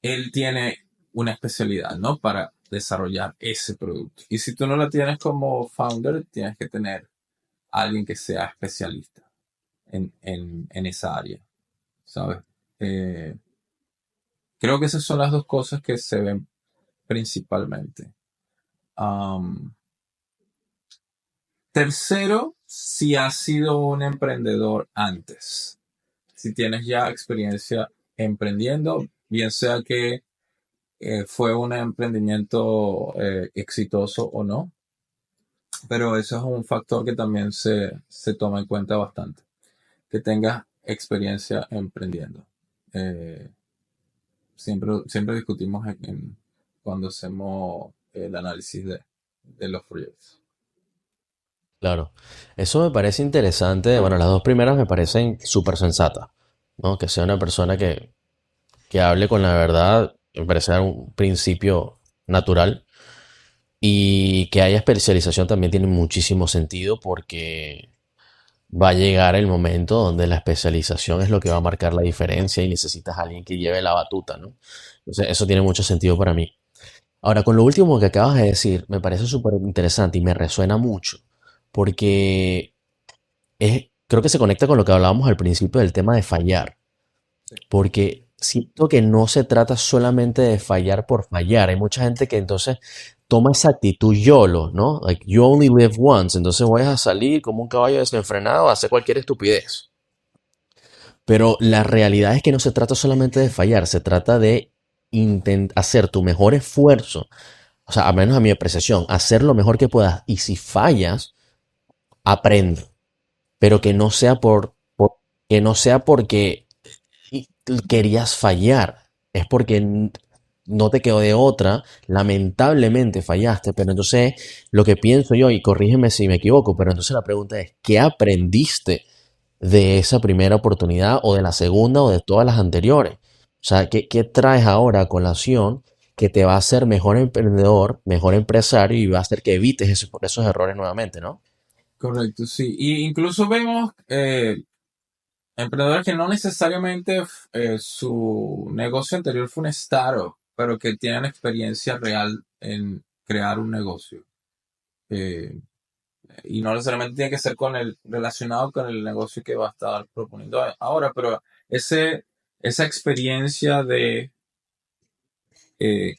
Él tiene una especialidad, ¿no? Para desarrollar ese producto. Y si tú no la tienes como founder, tienes que tener a alguien que sea especialista en esa área, ¿sabes? Eh, Creo que esas son las dos cosas que se ven principalmente. Am, Tercero, si has sido un emprendedor antes, si tienes ya experiencia emprendiendo, bien sea que fue un emprendimiento exitoso o no, pero eso es un factor que también se toma en cuenta bastante, que tengas experiencia emprendiendo. Eh, siempre discutimos cuando hacemos el análisis de los proyectos. Claro, eso me parece interesante. Bueno, las dos primeras me parecen súper sensatas, ¿no? Que sea una persona que hable con la verdad, me parece un principio natural. Y que haya especialización también tiene muchísimo sentido porque va a llegar el momento donde la especialización es lo que va a marcar la diferencia y necesitas a alguien que lleve la batuta, ¿no? Entonces, eso tiene mucho sentido para mí. Ahora, con lo último que acabas de decir, me parece súper interesante y me resuena mucho porque creo que se conecta con lo que hablábamos al principio del tema de fallar, Sí, porque siento que no se trata solamente de fallar por fallar. Hay mucha gente que entonces toma esa actitud YOLO, ¿no? Like, you only live once, entonces voy a salir como un caballo desenfrenado a hacer cualquier estupidez. Pero la realidad es que no se trata solamente de fallar, se trata de hacer tu mejor esfuerzo, o sea, a menos a mi apreciación, hacer lo mejor que puedas. Y si fallas, aprende, pero que no sea que no sea porque querías fallar, es porque no te quedó de otra, lamentablemente fallaste, pero entonces lo que pienso yo, y corrígeme si me equivoco, pero entonces la pregunta es, ¿qué aprendiste de esa primera oportunidad o de la segunda o de todas las anteriores? O sea, ¿qué traes ahora a colación que te va a hacer mejor emprendedor, mejor empresario y va a hacer que evites esos errores nuevamente, ¿no? correcto, sí. Y incluso vemos emprendedores que no necesariamente su negocio anterior fue un startup, pero que tienen experiencia real en crear un negocio. Eh, y no necesariamente tiene que ser relacionado con el negocio que va a estar proponiendo ahora, pero esa experiencia de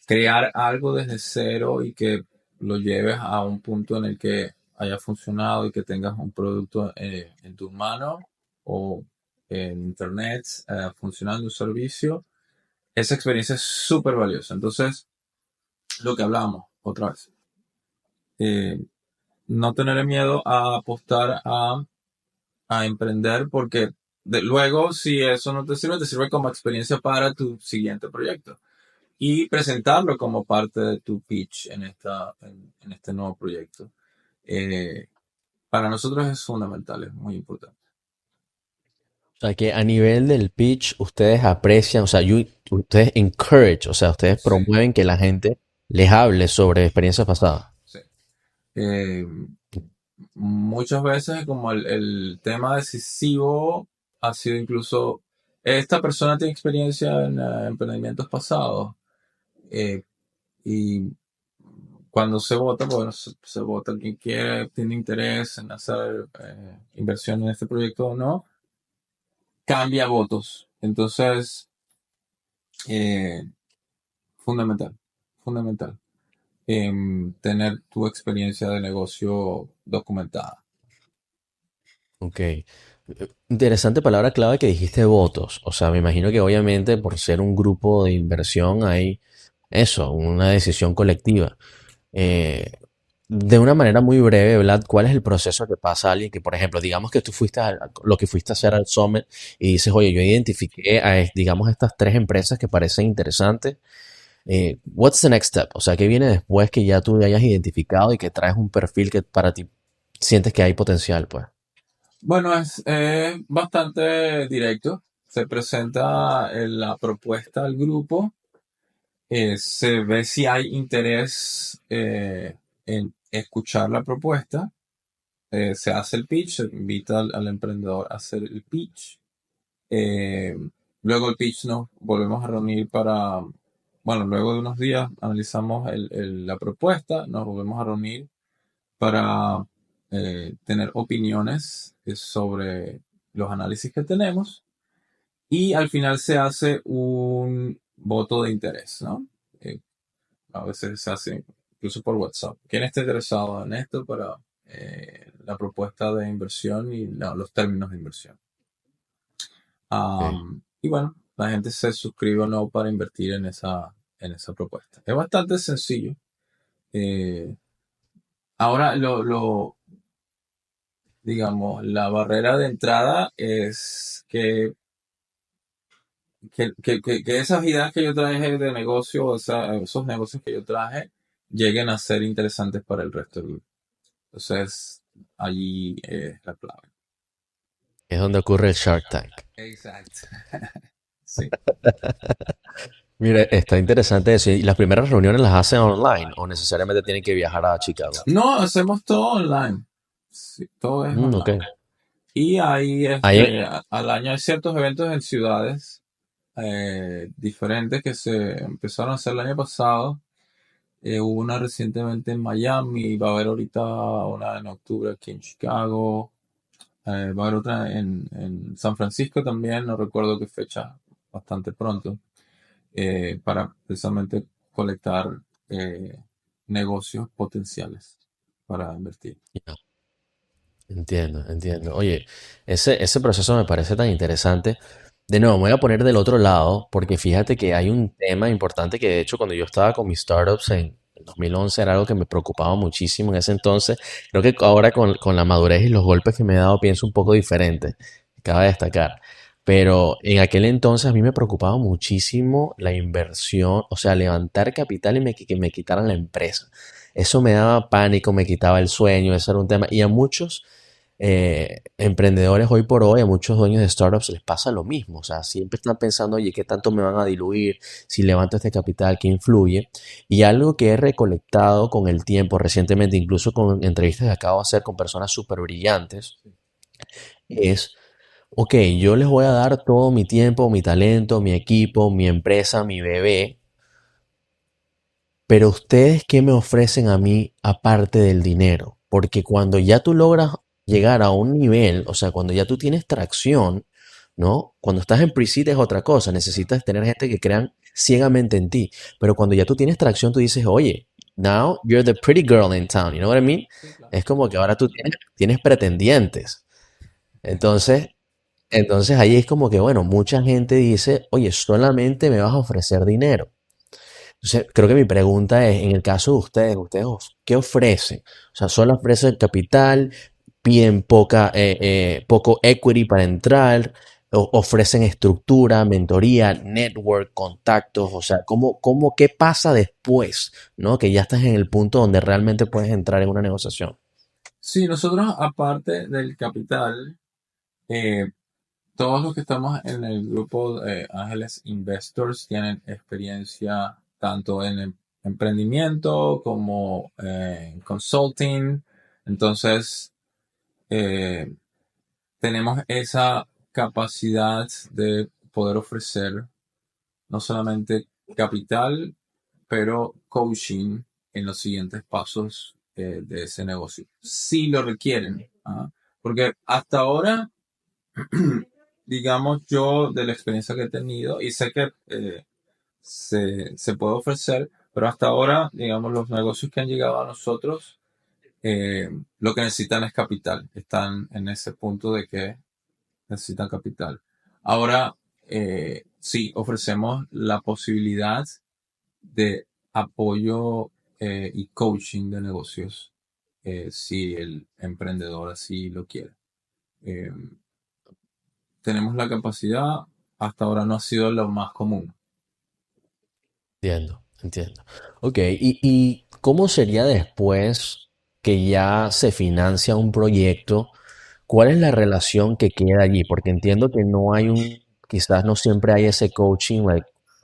crear algo desde cero y que lo lleves a un punto en el que haya funcionado y que tengas un producto en tus manos o en internet funcionando un servicio, esa experiencia es súper valiosa. Entonces, lo que hablamos otra vez, eh, no tener miedo a apostar a emprender porque luego, si eso no te sirve como experiencia para tu siguiente proyecto y presentarlo como parte de tu pitch en este nuevo proyecto. Eh, para nosotros es fundamental, es muy importante. O sea, que a nivel del pitch, ustedes aprecian, o sea, ustedes encourage, o sea, ustedes Sí, promueven que la gente les hable sobre experiencias pasadas. sí. Eh, muchas veces como el tema decisivo ha sido incluso, esta persona tiene experiencia en emprendimientos pasados eh, y cuando se vota, bueno, se vota quien quiere, tiene interés en hacer inversión en este proyecto o no, cambia votos. Entonces, eh, fundamental, fundamental, tener tu experiencia de negocio documentada. Ok. Interesante palabra clave que dijiste votos. O sea, me imagino que obviamente por ser un grupo de inversión hay eso, una decisión colectiva. Eh, de una manera muy breve, Vlad, ¿cuál es el proceso que pasa a alguien que, por ejemplo, digamos que tú fuiste lo que fuiste a hacer al Summit y dices, oye, yo identifiqué digamos, estas tres empresas que parecen interesantes. What's the next step? O sea, ¿qué viene después que ya tú hayas identificado y que traes un perfil que para ti sientes que hay potencial, pues? Bueno, es bastante directo. Se presenta la propuesta al grupo, se ve si hay interés en escuchar la propuesta, se hace el pitch, se invita al emprendedor a hacer el pitch. eh, luego el pitch nos volvemos a reunir bueno, luego de unos días analizamos la propuesta, nos volvemos a reunir para tener opiniones sobre los análisis que tenemos y al final se hace un voto de interés, ¿no? Eh, a veces se hace incluso por WhatsApp. ¿Quién está interesado en esto para la propuesta de inversión y los términos de inversión? Ok. Y bueno, la gente se suscribe o no para invertir en esa propuesta. Es bastante sencillo. Eh, ahora, digamos, la barrera de entrada es que esas ideas que yo traje de negocio, esos negocios que yo traje, lleguen a ser interesantes para el resto del grupo. Entonces, allí es la clave. Es donde ocurre el Shark Tank. Exacto. Sí. Mire, está interesante eso. ¿Y las primeras reuniones las hacen online o necesariamente tienen que viajar a Chicago? No, hacemos todo online. Sí, todo es Ok. online. Y ahí, Ahí, al año hay ciertos eventos en ciudades diferentes que se empezaron a hacer el año pasado. Hubo una recientemente en Miami, va a haber ahorita una en octubre aquí en Chicago, va a haber otra en San Francisco también, no recuerdo qué fecha, bastante pronto, para precisamente colectar eh, negocios potenciales para invertir. ya, entiendo, entiendo. Oye, ese proceso me parece tan interesante. De nuevo, me voy a poner del otro lado porque fíjate que hay un tema importante que de hecho cuando yo estaba con mis startups en el 2011 era algo que me preocupaba muchísimo en ese entonces. Creo que ahora con la madurez y los golpes que me he dado pienso un poco diferente. Cabe destacar. Pero en aquel entonces a mí me preocupaba muchísimo la inversión, o sea, levantar capital y que me quitaran la empresa. Eso me daba pánico, me quitaba el sueño, ese era un tema. Y a muchos emprendedores hoy por hoy, a muchos dueños de startups les pasa lo mismo. O sea, siempre están pensando, oye, ¿qué tanto me van a diluir si levanto este capital? ¿Qué influye? Y algo que he recolectado con el tiempo, recientemente, incluso con entrevistas que acabo de hacer con personas súper brillantes, es, ok, yo les voy a dar todo mi tiempo, mi talento, mi equipo, mi empresa, mi bebé, pero ustedes, ¿qué me ofrecen a mí aparte del dinero? Porque cuando ya tú logras llegar a un nivel, o sea, cuando ya tú tienes tracción, ¿no? Cuando estás en pre-seed es otra cosa, necesitas tener gente que crean ciegamente en ti. Pero cuando ya tú tienes tracción, tú dices, oye, now you're the pretty girl in town, you know what I mean? Sí, claro. Es como que ahora tú tienes pretendientes. Entonces, entonces ahí es como que, bueno, mucha gente dice, oye, solamente me vas a ofrecer dinero. Entonces, creo que mi pregunta es, en el caso de ustedes, ¿qué ofrecen? O sea, solo ofrecen capital, piden poco equity para entrar. ofrecen estructura, mentoría, network, contactos, o sea, qué pasa después, ¿no? Que ya estás en el punto donde realmente puedes entrar en una negociación. Sí, nosotros aparte del capital, eh, todos los que estamos en el grupo de Ángeles Investors tienen experiencia tanto en emprendimiento como en consulting. Entonces, eh, tenemos esa capacidad de poder ofrecer no solamente capital, pero coaching en los siguientes pasos de ese negocio. Si lo requieren. ¿Ah? Porque hasta ahora digamos yo, de la experiencia que he tenido, y sé que se puede ofrecer, pero hasta ahora, digamos, los negocios que han llegado a nosotros, lo que necesitan es capital. Están en ese punto de que necesitan capital. Ahora, sí, ofrecemos la posibilidad de apoyo y coaching de negocios, si el emprendedor así lo quiere. Eh, tenemos la capacidad, hasta ahora no ha sido lo más común. Entiendo, entiendo. Ok, ¿y cómo sería después que ya se financia un proyecto? ¿Cuál es la relación que queda allí? Porque entiendo que no hay quizás no siempre hay ese coaching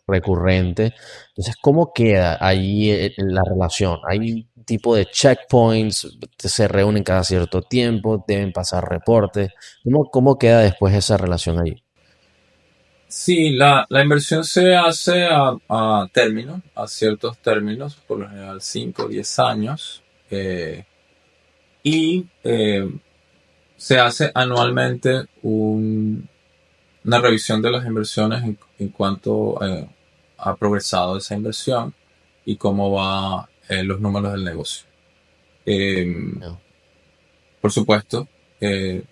recurrente. Entonces, ¿cómo queda allí la relación? ¿Hay un tipo de checkpoints? ¿Se reúnen cada cierto tiempo? ¿Deben pasar reportes? ¿Cómo queda después esa relación allí? Sí, la inversión se hace a términos, a ciertos términos, por lo general 5 o 10 años, y se hace anualmente una revisión de las inversiones en cuanto ha progresado esa inversión y cómo va los números del negocio. Eh, No. por supuesto, eh,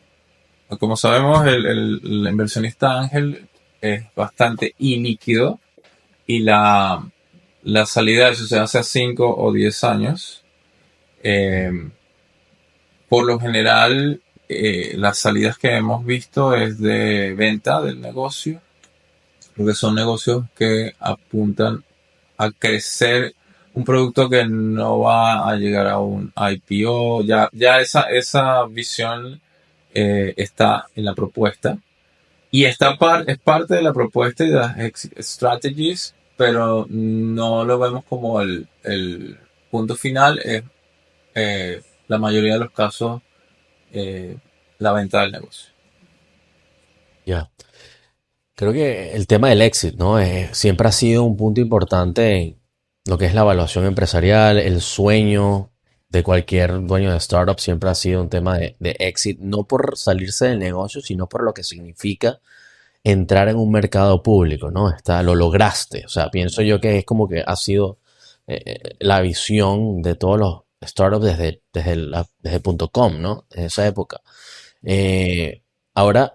como sabemos, el inversionista ángel es bastante ilíquido y la salida de eso se hace a 5 o 10 años. Eh, por lo general, las salidas que hemos visto es de venta del negocio, porque son negocios que apuntan a crecer un producto que no va a llegar a un IPO. Ya esa visión está en la propuesta. Y es parte de la propuesta y de las strategies, pero no lo vemos como el punto final. Es la mayoría de los casos eh, la venta del negocio. Ya. Creo que el tema del éxito, ¿no? Siempre ha sido un punto importante en lo que es la evaluación empresarial, el sueño de cualquier dueño de startup siempre ha sido un tema de éxito, no por salirse del negocio, sino por lo que significa entrar en un mercado público, ¿no? Lo lograste. O sea, pienso yo que es como que ha sido la visión de todos los startups desde punto .com, ¿no? En esa época. Eh, ahora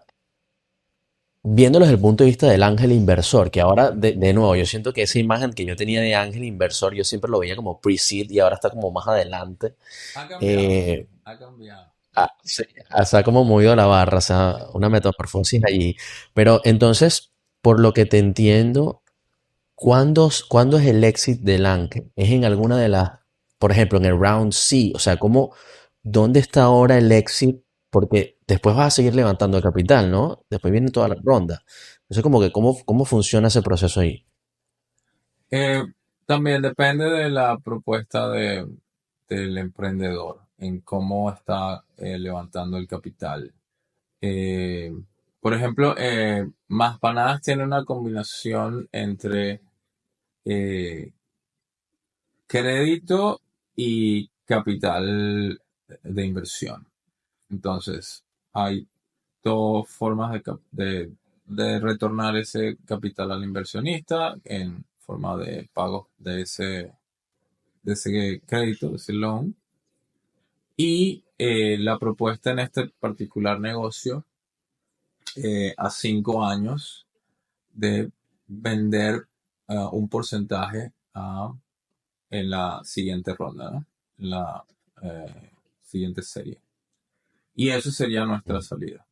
viéndolo desde el punto de vista del ángel inversor, que ahora, de nuevo, yo siento que esa imagen que yo tenía de ángel inversor, yo siempre lo veía como pre-seed y ahora está como más adelante. Ha cambiado, Eh, ha cambiado. sí, se ha como movido la barra, o sea, una metamorfosis allí. Pero entonces, por lo que te entiendo, ¿cuándo es el exit del ángel? ¿Es en alguna de las, por ejemplo, en el round C? O sea, ¿dónde está ahora el exit? Porque después vas a seguir levantando el capital, ¿no? Después viene toda la ronda. Entonces, como que, ¿cómo funciona ese proceso ahí? Eh, también depende de la propuesta del emprendedor en cómo está levantando el capital. Eh, por ejemplo, Más Panadas tiene una combinación entre eh, crédito y capital de inversión. Entonces, hay dos formas de retornar ese capital al inversionista en forma de pago de ese crédito, de ese loan. Y la propuesta en este particular negocio, a 5 años, de vender un porcentaje en la siguiente ronda, ¿no? En la siguiente serie. Y eso sería nuestra salida.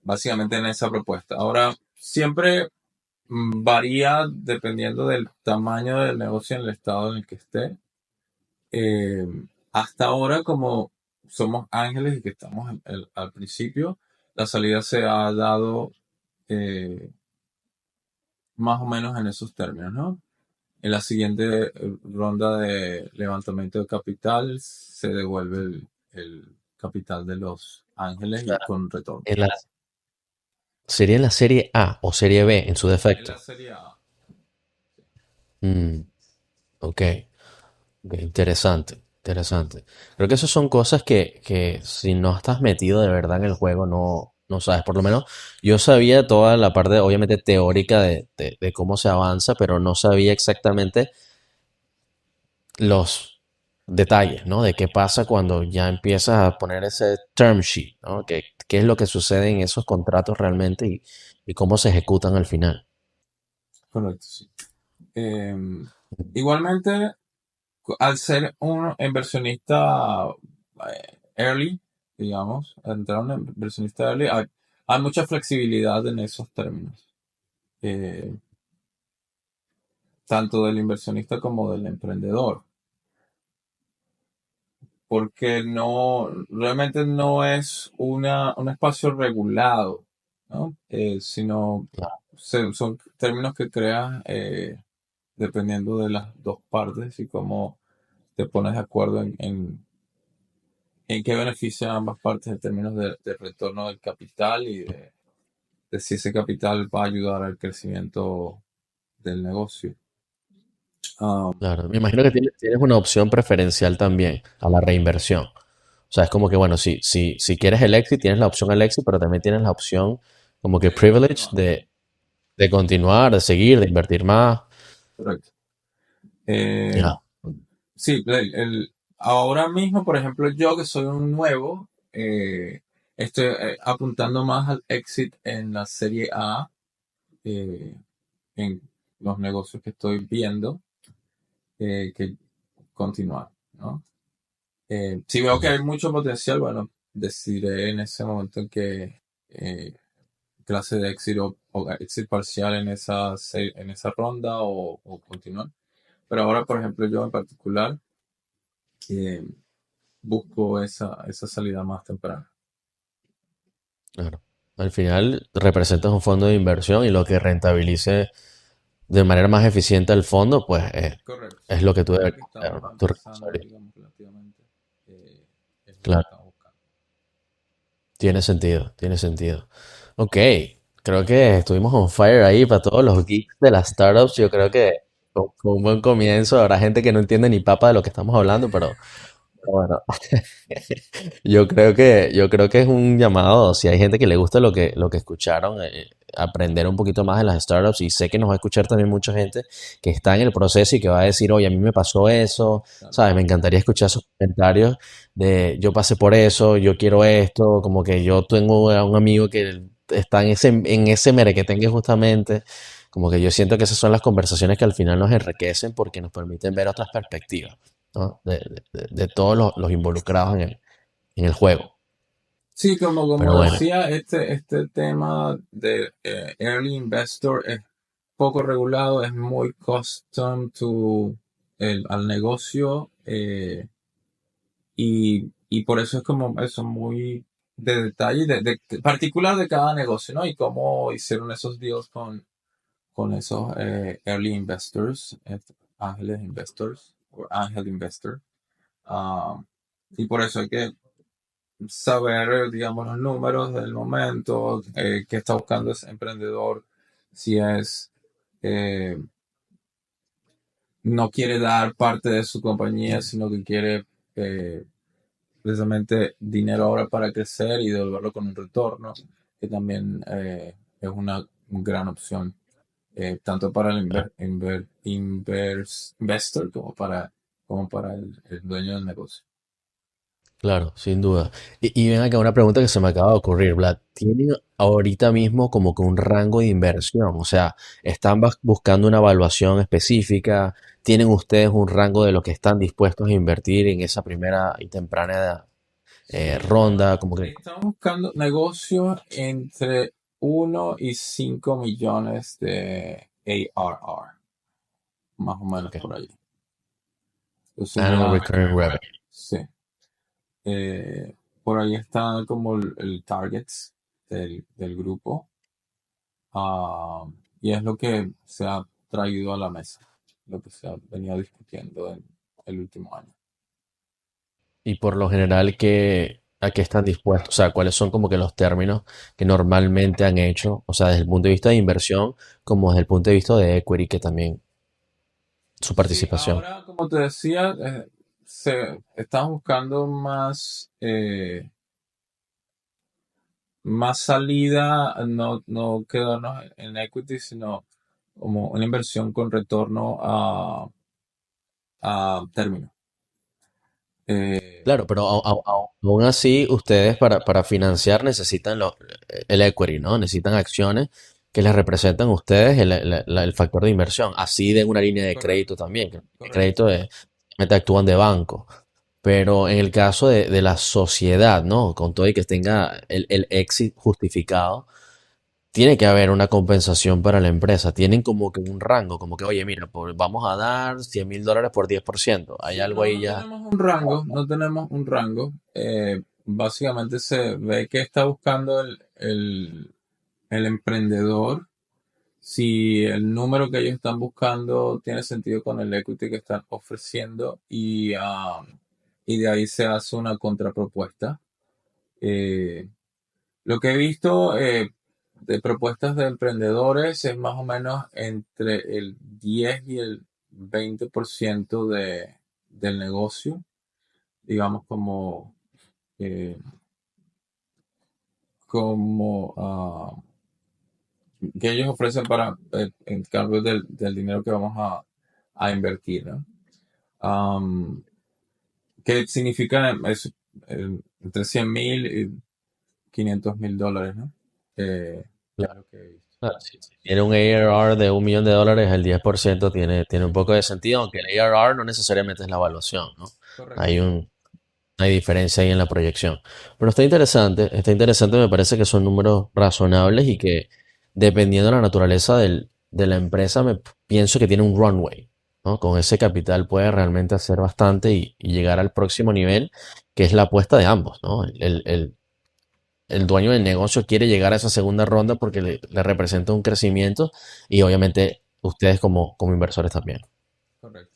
básicamente en esa propuesta. Ahora, siempre varía dependiendo del tamaño del negocio en el estado en el que esté. Eh, Hasta ahora, como somos ángeles y que estamos al principio, la salida se ha dado eh, más o menos en esos términos, ¿no? En la siguiente ronda de levantamiento de capital se devuelve el capital de los ángeles y con retorno. En la, sería en la serie A o serie B en su Es la defecto. serie A. Mm, ok. Ok, interesante, interesante. Creo que esas son cosas que si no estás metido de verdad en el juego no sabes. Por lo menos yo sabía toda la parte, obviamente, teórica de cómo se avanza, pero no sabía exactamente los detalles, ¿no? De qué pasa cuando ya empiezas a poner ese term sheet, ¿no? ¿Qué es lo que sucede en esos contratos realmente y cómo se ejecutan al final? Correcto, sí. Eh, Igualmente, al ser un inversionista early, digamos, entrar un inversionista early, hay mucha flexibilidad en esos términos, eh, tanto del inversionista como del emprendedor, porque realmente no es un espacio regulado, ¿no? Sino son términos que creas dependiendo de las dos partes y cómo te pones de acuerdo en qué beneficia a ambas partes en términos de retorno del capital y de si ese capital va a ayudar al crecimiento del negocio. Ah, Claro, me imagino que tienes una opción preferencial también a la reinversión. O sea, es como que, bueno, si quieres el exit, tienes la opción al exit, pero también tienes la opción como que de privilege continuar. de continuar, de seguir, de invertir más. Correcto. Eh, Ya, sí, ahora mismo, por ejemplo, yo que soy un nuevo, estoy apuntando más al exit en la serie A, eh, en los negocios que estoy viendo, que continuar, ¿no? Si veo que ujú, hay mucho potencial, bueno, decidiré en ese momento en que clase de exit o exit parcial en en esa ronda o continuar. Pero ahora, por ejemplo, yo en particular eh, busco esa salida más temprana. claro. Al final representas un fondo de inversión y lo que rentabilice de manera más eficiente el fondo, pues Correcto, es sí. lo que tú Ahora deberías que hacer, estamos ¿no? Tu empezando, responsabilidad. digamos, relativamente, es lo que Claro, estamos buscando. tiene sentido, tiene sentido. Ok, creo que estuvimos on fire ahí para todos los geeks de las startups. Yo creo que fue un buen comienzo. Habrá gente que no entiende ni papa de lo que estamos hablando, pero bueno, yo creo que es un llamado. Si hay gente que le gusta lo que escucharon, aprender un poquito más de las startups. Y sé que nos va a escuchar también mucha gente que está en el proceso y que va a decir, oye, a mí me pasó eso, Claro. ¿sabes? Me encantaría escuchar sus comentarios de yo pasé por eso, yo quiero esto, como que yo tengo a un amigo que está en ese merequetengue justamente. Como que yo siento que esas son las conversaciones que al final nos enriquecen porque nos permiten ver otras perspectivas, ¿no? De todos los involucrados en el juego. Sí, como Pero bueno, decía, este tema de early investor es poco regulado, es muy custom al negocio y por eso es como eso muy de detalle, particular de cada negocio, ¿no? Y cómo hicieron esos deals con esos early investors, ángeles investors o ángel investor. Ah, y por eso hay que saber, digamos, los números del momento, qué está buscando ese emprendedor, si es, eh, no quiere dar parte de su compañía, sino que quiere eh, precisamente dinero ahora para crecer y devolverlo con un retorno, que también es una gran opción, tanto para el investor como para el dueño del negocio. claro, sin duda. Y ven acá una pregunta que se me acaba de ocurrir, Vlad. ¿Tienen ahorita mismo como que un rango de inversión? O sea, ¿están buscando una evaluación específica? ¿Tienen ustedes un rango de lo que están dispuestos a invertir en esa primera y temprana edad? Sí, ronda, como que... estamos buscando negocios entre 1 y 5 millones de ARR, más o menos Ok. por ahí. Entonces Annual ya, Recurring Revenue. sí, por ahí está como el targets del grupo. Ah, y es lo que se ha traído a la mesa, lo que se ha venido discutiendo en el último año. Y por lo general, ¿a qué están dispuestos? O sea, ¿cuáles son como que los términos que normalmente han hecho? O sea, desde el punto de vista de inversión, como desde el punto de vista de equity, que también su Sí, participación. ahora, como te decía, estamos buscando más salida, no quedarnos en equity, sino como una inversión con retorno a término. Eh, Claro, pero aún así, ustedes para financiar necesitan el equity, ¿no? Necesitan acciones que les representan a ustedes el factor de inversión. Así de una línea de correcto, crédito también, que de correcto. crédito actúan de banco. Pero en el caso de la sociedad, ¿no? Con todo y que tenga el exit justificado, tiene que haber una compensación para la empresa. Tienen como que un rango, como que, oye, mira, vamos a dar $100,000 por 10%. Hay Sí, algo no, ahí no ya. tenemos un rango, no tenemos un rango. Básicamente se ve que está buscando el emprendedor. Si el número que ellos están buscando tiene sentido con el equity que están ofreciendo y de ahí se hace una contrapropuesta. Eh, lo que he visto de propuestas de emprendedores es más o menos entre el 10 y el 20% del negocio, digamos eh, como que ellos ofrecen para en cambio del dinero que vamos a invertir, ¿no? Am, ¿Qué significa eso? Entre 100,000 y $500,000, ¿no? Es lo que he visto. Claro, si tiene un ARR de $1,000,000, el 10% tiene un poco de sentido, aunque el ARR no necesariamente es la evaluación, ¿no? Correcto. Hay hay diferencia ahí en la proyección. Pero está interesante, me parece que son números razonables y que dependiendo de la naturaleza de la empresa, pienso que tiene un runway, ¿no? Con ese capital puede realmente hacer bastante y llegar al próximo nivel, que es la apuesta de ambos, ¿no? El dueño del negocio quiere llegar a esa segunda ronda porque le representa un crecimiento y obviamente ustedes como inversores también. Correcto.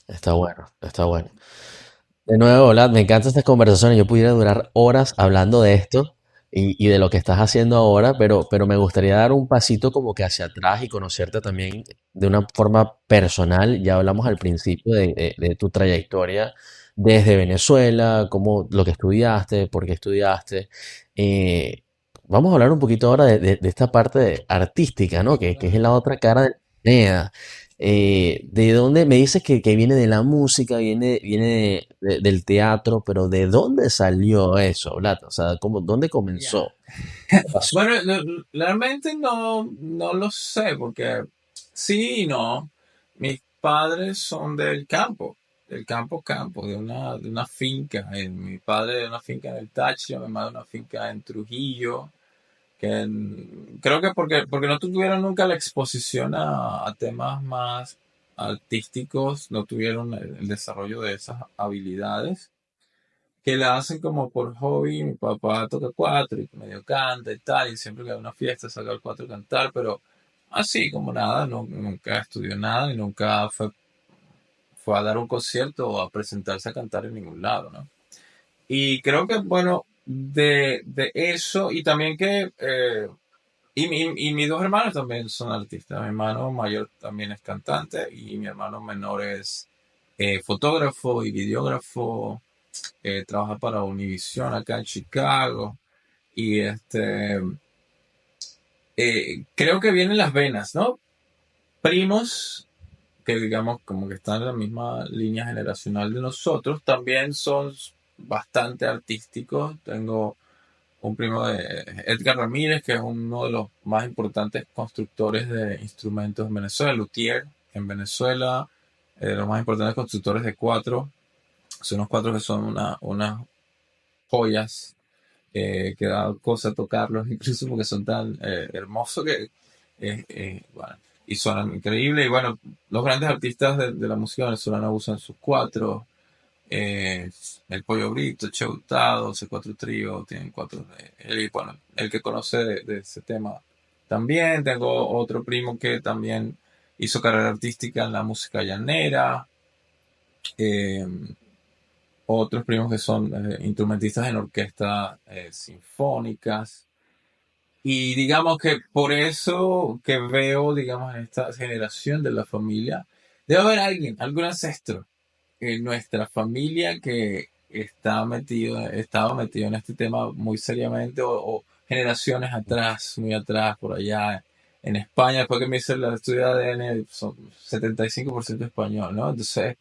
Está bueno, está bueno. De nuevo, Vlad, me encantan estas conversaciones. Yo pudiera durar horas hablando de esto y de lo que estás haciendo ahora, pero me gustaría dar un pasito como que hacia atrás y conocerte también de una forma personal. Ya hablamos al principio de tu trayectoria desde Venezuela, cómo lo que estudiaste, por qué estudiaste. Eh, Vamos a hablar un poquito ahora de esta parte artística, ¿no? Que es Dale. la otra cara de la moneda. ¿De dónde me dices que viene de la música, viene del teatro, pero ¿de dónde salió eso, Vlad? O sea, ¿dónde Ya. comenzó? ¿Qué pasó? Bueno, realmente no lo sé, porque sí y no. Mis padres son del campo, de una finca. Mi padre de una finca en el Táchira, mi madre de una finca en Trujillo, creo que porque no tuvieron nunca la exposición a temas más artísticos, no tuvieron el desarrollo de esas habilidades que la hacen como por hobby. Mi papá toca cuatro y medio canta y tal, y siempre que hay una fiesta saca el cuatro a cantar, pero así como nada, nunca estudió nada y nunca fue a dar un concierto o a presentarse a cantar en ningún lado, ¿no? Y creo que, bueno, de eso, y también y mis dos hermanos también son artistas. Mi hermano mayor también es cantante y mi hermano menor es fotógrafo y videógrafo. Trabaja para Univision acá en Chicago. Y creo que vienen las venas, ¿no? Primos que digamos como que están en la misma línea generacional de nosotros, también son bastante artísticos. Tengo un primo de Edgar Ramírez, que es uno de los más importantes constructores de instrumentos en Venezuela, luthier en Venezuela, de los más importantes constructores de cuatro. Son unos cuatro que son unas joyas, que da cosa tocarlos, incluso porque son tan hermosos que, bueno, y suenan increíble. Y bueno, los grandes artistas de la música venezolana usan sus cuatro. eh, el Pollo Brito, Che Hurtado, C4 Trío, tienen cuatro. Bueno, el que conoce de ese tema también. Tengo otro primo que también hizo carrera artística en la música llanera. eh, Otros primos que son instrumentistas en orquestas sinfónicas. Y digamos que por eso que veo, digamos, en esta generación de la familia, debe haber alguien, algún ancestro en nuestra familia que estaba metido en este tema muy seriamente, o generaciones atrás, muy atrás, por allá en España. Después que me hice la estudio de ADN, son 75% español, ¿no? Entonces,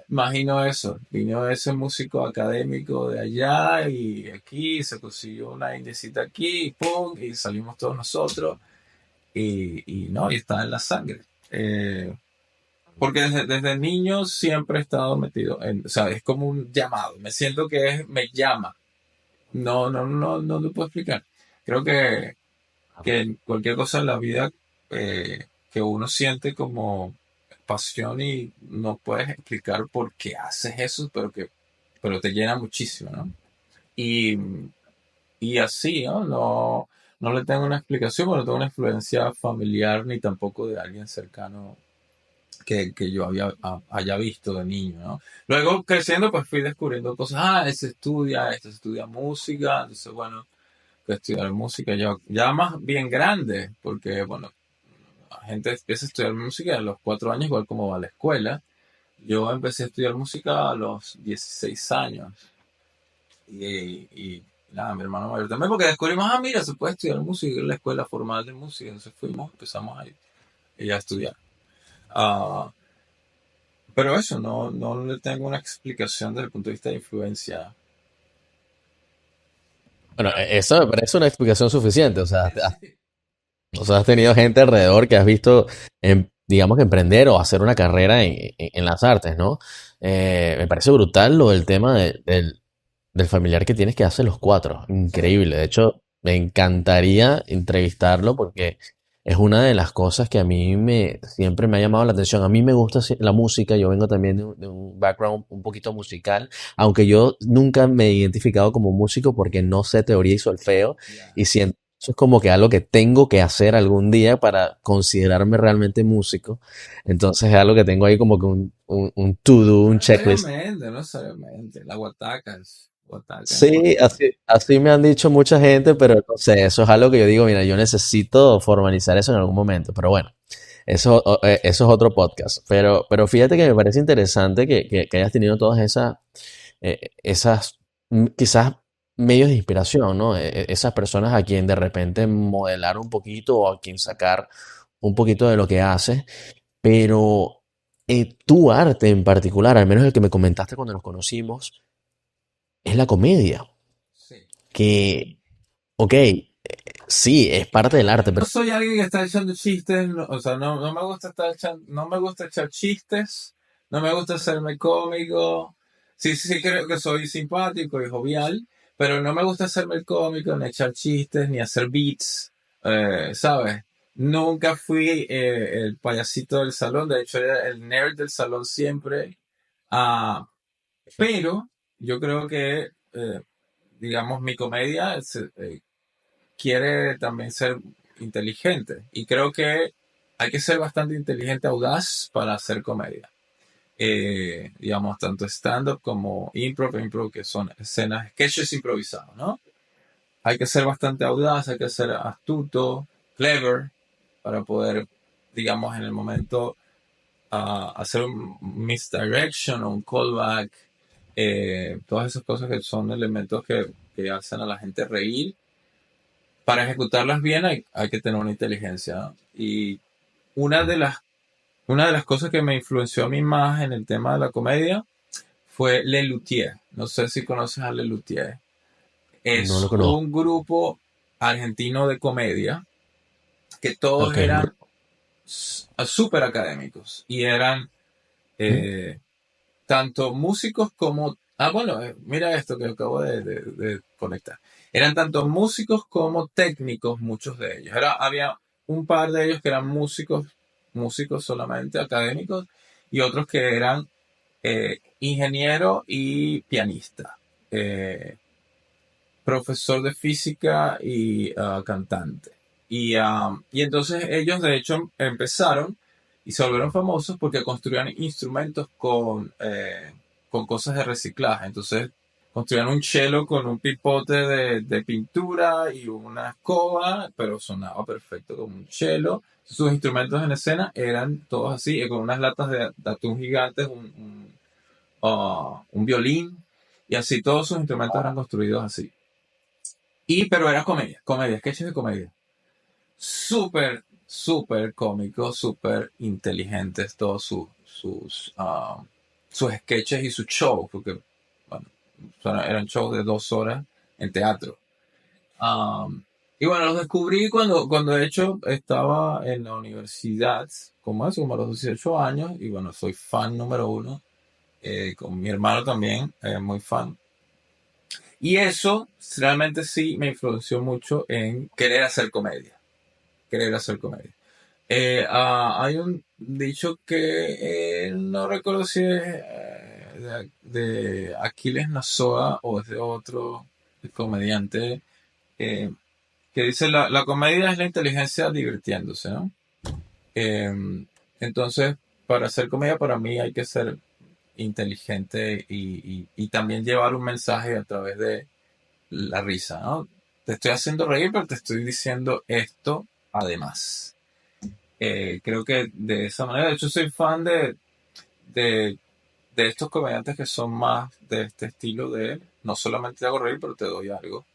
imagino eso, vino ese músico académico de allá y aquí se consiguió una indecita aquí, y pum, y salimos todos nosotros, y no, y está en la sangre. Porque desde niño siempre he estado metido o sea, es como un llamado, me siento que me llama, no te puedo explicar. Creo que cualquier cosa en la vida que uno siente como pasión y no puedes explicar por qué haces eso, pero te llena muchísimo, ¿no? Y, y así, ¿no? No le tengo una explicación, no tengo una influencia familiar ni tampoco de alguien cercano que yo haya visto de niño, ¿no? Luego creciendo, pues fui descubriendo cosas. Esto se estudia música, entonces bueno, que estudiar música ya más bien grande, porque bueno, la gente empieza a estudiar música a los 4 años, igual como va a la escuela. Yo empecé a estudiar música a los 16 años y nada, mi hermano mayor también, porque descubrimos, mira, se puede estudiar música en la escuela formal de música, entonces empezamos a ir y a estudiar. Ah, pero eso, no le tengo una explicación desde el punto de vista de influencia. Bueno, eso me parece una explicación suficiente. O sea, has tenido gente alrededor que has visto, digamos que emprender o hacer una carrera en las artes, ¿no? Me parece brutal lo del tema del familiar que tienes que hace los cuatro. Sí. Increíble. De hecho, me encantaría entrevistarlo porque es una de las cosas que a mí siempre me ha llamado la atención. A mí me gusta la música, yo vengo también de un background un poquito musical, aunque yo nunca me he identificado como músico porque no sé teoría y solfeo Ya. y siento eso es como que algo que tengo que hacer algún día para considerarme realmente músico. Entonces es algo que tengo ahí como que un to-do, No un checklist. necesariamente, no necesariamente. La guataca guataca en Sí, guataca. así me han dicho mucha gente, pero no sé, eso es algo que yo digo, mira, yo necesito formalizar eso en algún momento, pero bueno, eso es otro podcast. Pero fíjate que me parece interesante que hayas tenido todas esas quizás medios de inspiración, ¿no? Esas personas a quien de repente modelar un poquito o a quien sacar un poquito de lo que haces, pero tu arte en particular, al menos el que me comentaste cuando nos conocimos, es la comedia Sí. que, ok, sí, es parte del arte, No pero soy alguien que está echando chistes, o sea, no me gusta no me gusta echar chistes, no me gusta hacerme cómico. Sí, sí, sí, creo que soy simpático y jovial, pero no me gusta hacerme el cómico, ni echar chistes, ni hacer beats, ¿sabes? Nunca fui el payasito del salón, de hecho era el nerd del salón siempre. Ah, pero yo creo que, digamos, mi comedia quiere también ser inteligente. Y creo que hay que ser bastante inteligente, audaz para hacer comedia. Digamos, tanto stand-up como improv, que son escenas, sketches improvisados, ¿no? Hay que ser bastante audaz, hay que ser astuto, clever, para poder, digamos, en el momento hacer un misdirection o un callback. Todas esas cosas que son elementos que hacen a la gente reír. Para ejecutarlas bien hay que tener una inteligencia, ¿no? Y una de las, una de las cosas que me influenció a mí más en el tema de la comedia fue Le Luthier. No sé si conoces a Le Luthier. no lo Es conozco. un grupo argentino de comedia que todos Ok, eran súper académicos y eran ¿Mm? eh, tanto músicos como... Ah, bueno, mira esto que acabo de conectar. Eran tanto músicos como técnicos, muchos de ellos. Había un par de ellos que eran músicos, músicos solamente, académicos, y otros que eran ingeniero y pianista, profesor de física y cantante. Y entonces ellos de hecho empezaron y se volvieron famosos porque construían instrumentos con cosas de reciclaje. Entonces construían un cello con un pipote de pintura y una escoba, pero sonaba perfecto como un cello. Sus instrumentos en escena eran todos así, con unas latas de atún gigantes, un violín, y así todos sus instrumentos eran construidos así. Pero era comedia, comedia, sketches de comedia. Súper, súper cómicos, súper inteligentes todos sus sketches y sus shows, porque bueno, eran shows de 2 horas en teatro. Um, y bueno, los descubrí cuando de hecho estaba en la universidad, como eso, como a los 18 años, y bueno, soy fan número uno, con mi hermano también, muy fan. Y eso realmente sí me influenció mucho en querer hacer comedia. Querer hacer comedia. Hay un dicho que no recuerdo si es de Aquiles Nazoa o es de otro comediante, eh, que dice la comedia es la inteligencia divirtiéndose, ¿no? Eh, entonces, para hacer comedia para mí hay que ser inteligente y también llevar un mensaje a través de la risa, ¿no? Te estoy haciendo reír, pero te estoy diciendo esto además. Creo que de esa manera, de hecho soy fan de, de estos comediantes que son más de este estilo de no solamente te hago reír, pero te doy algo.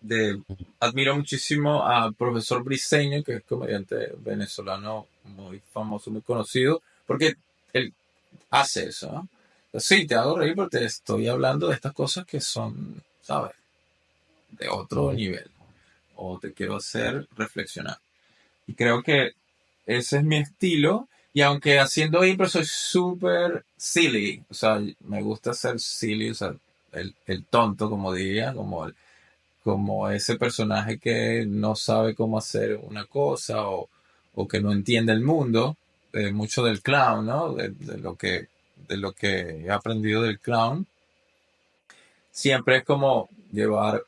De, admiro muchísimo al profesor Briseño, que es comediante venezolano muy famoso, muy conocido, porque él hace eso, ¿no? Sí, te hago reír, pero te estoy hablando de estas cosas que son, ¿sabes? De otro Ujú. nivel. O te quiero hacer reflexionar. Y creo que ese es mi estilo. Y aunque haciendo impro soy súper silly, o sea, me gusta ser silly, o sea, el tonto, como diría, como ese personaje que no sabe cómo hacer una cosa o que no entiende el mundo, mucho del clown, ¿no? De lo que he aprendido del clown. Siempre es como llevar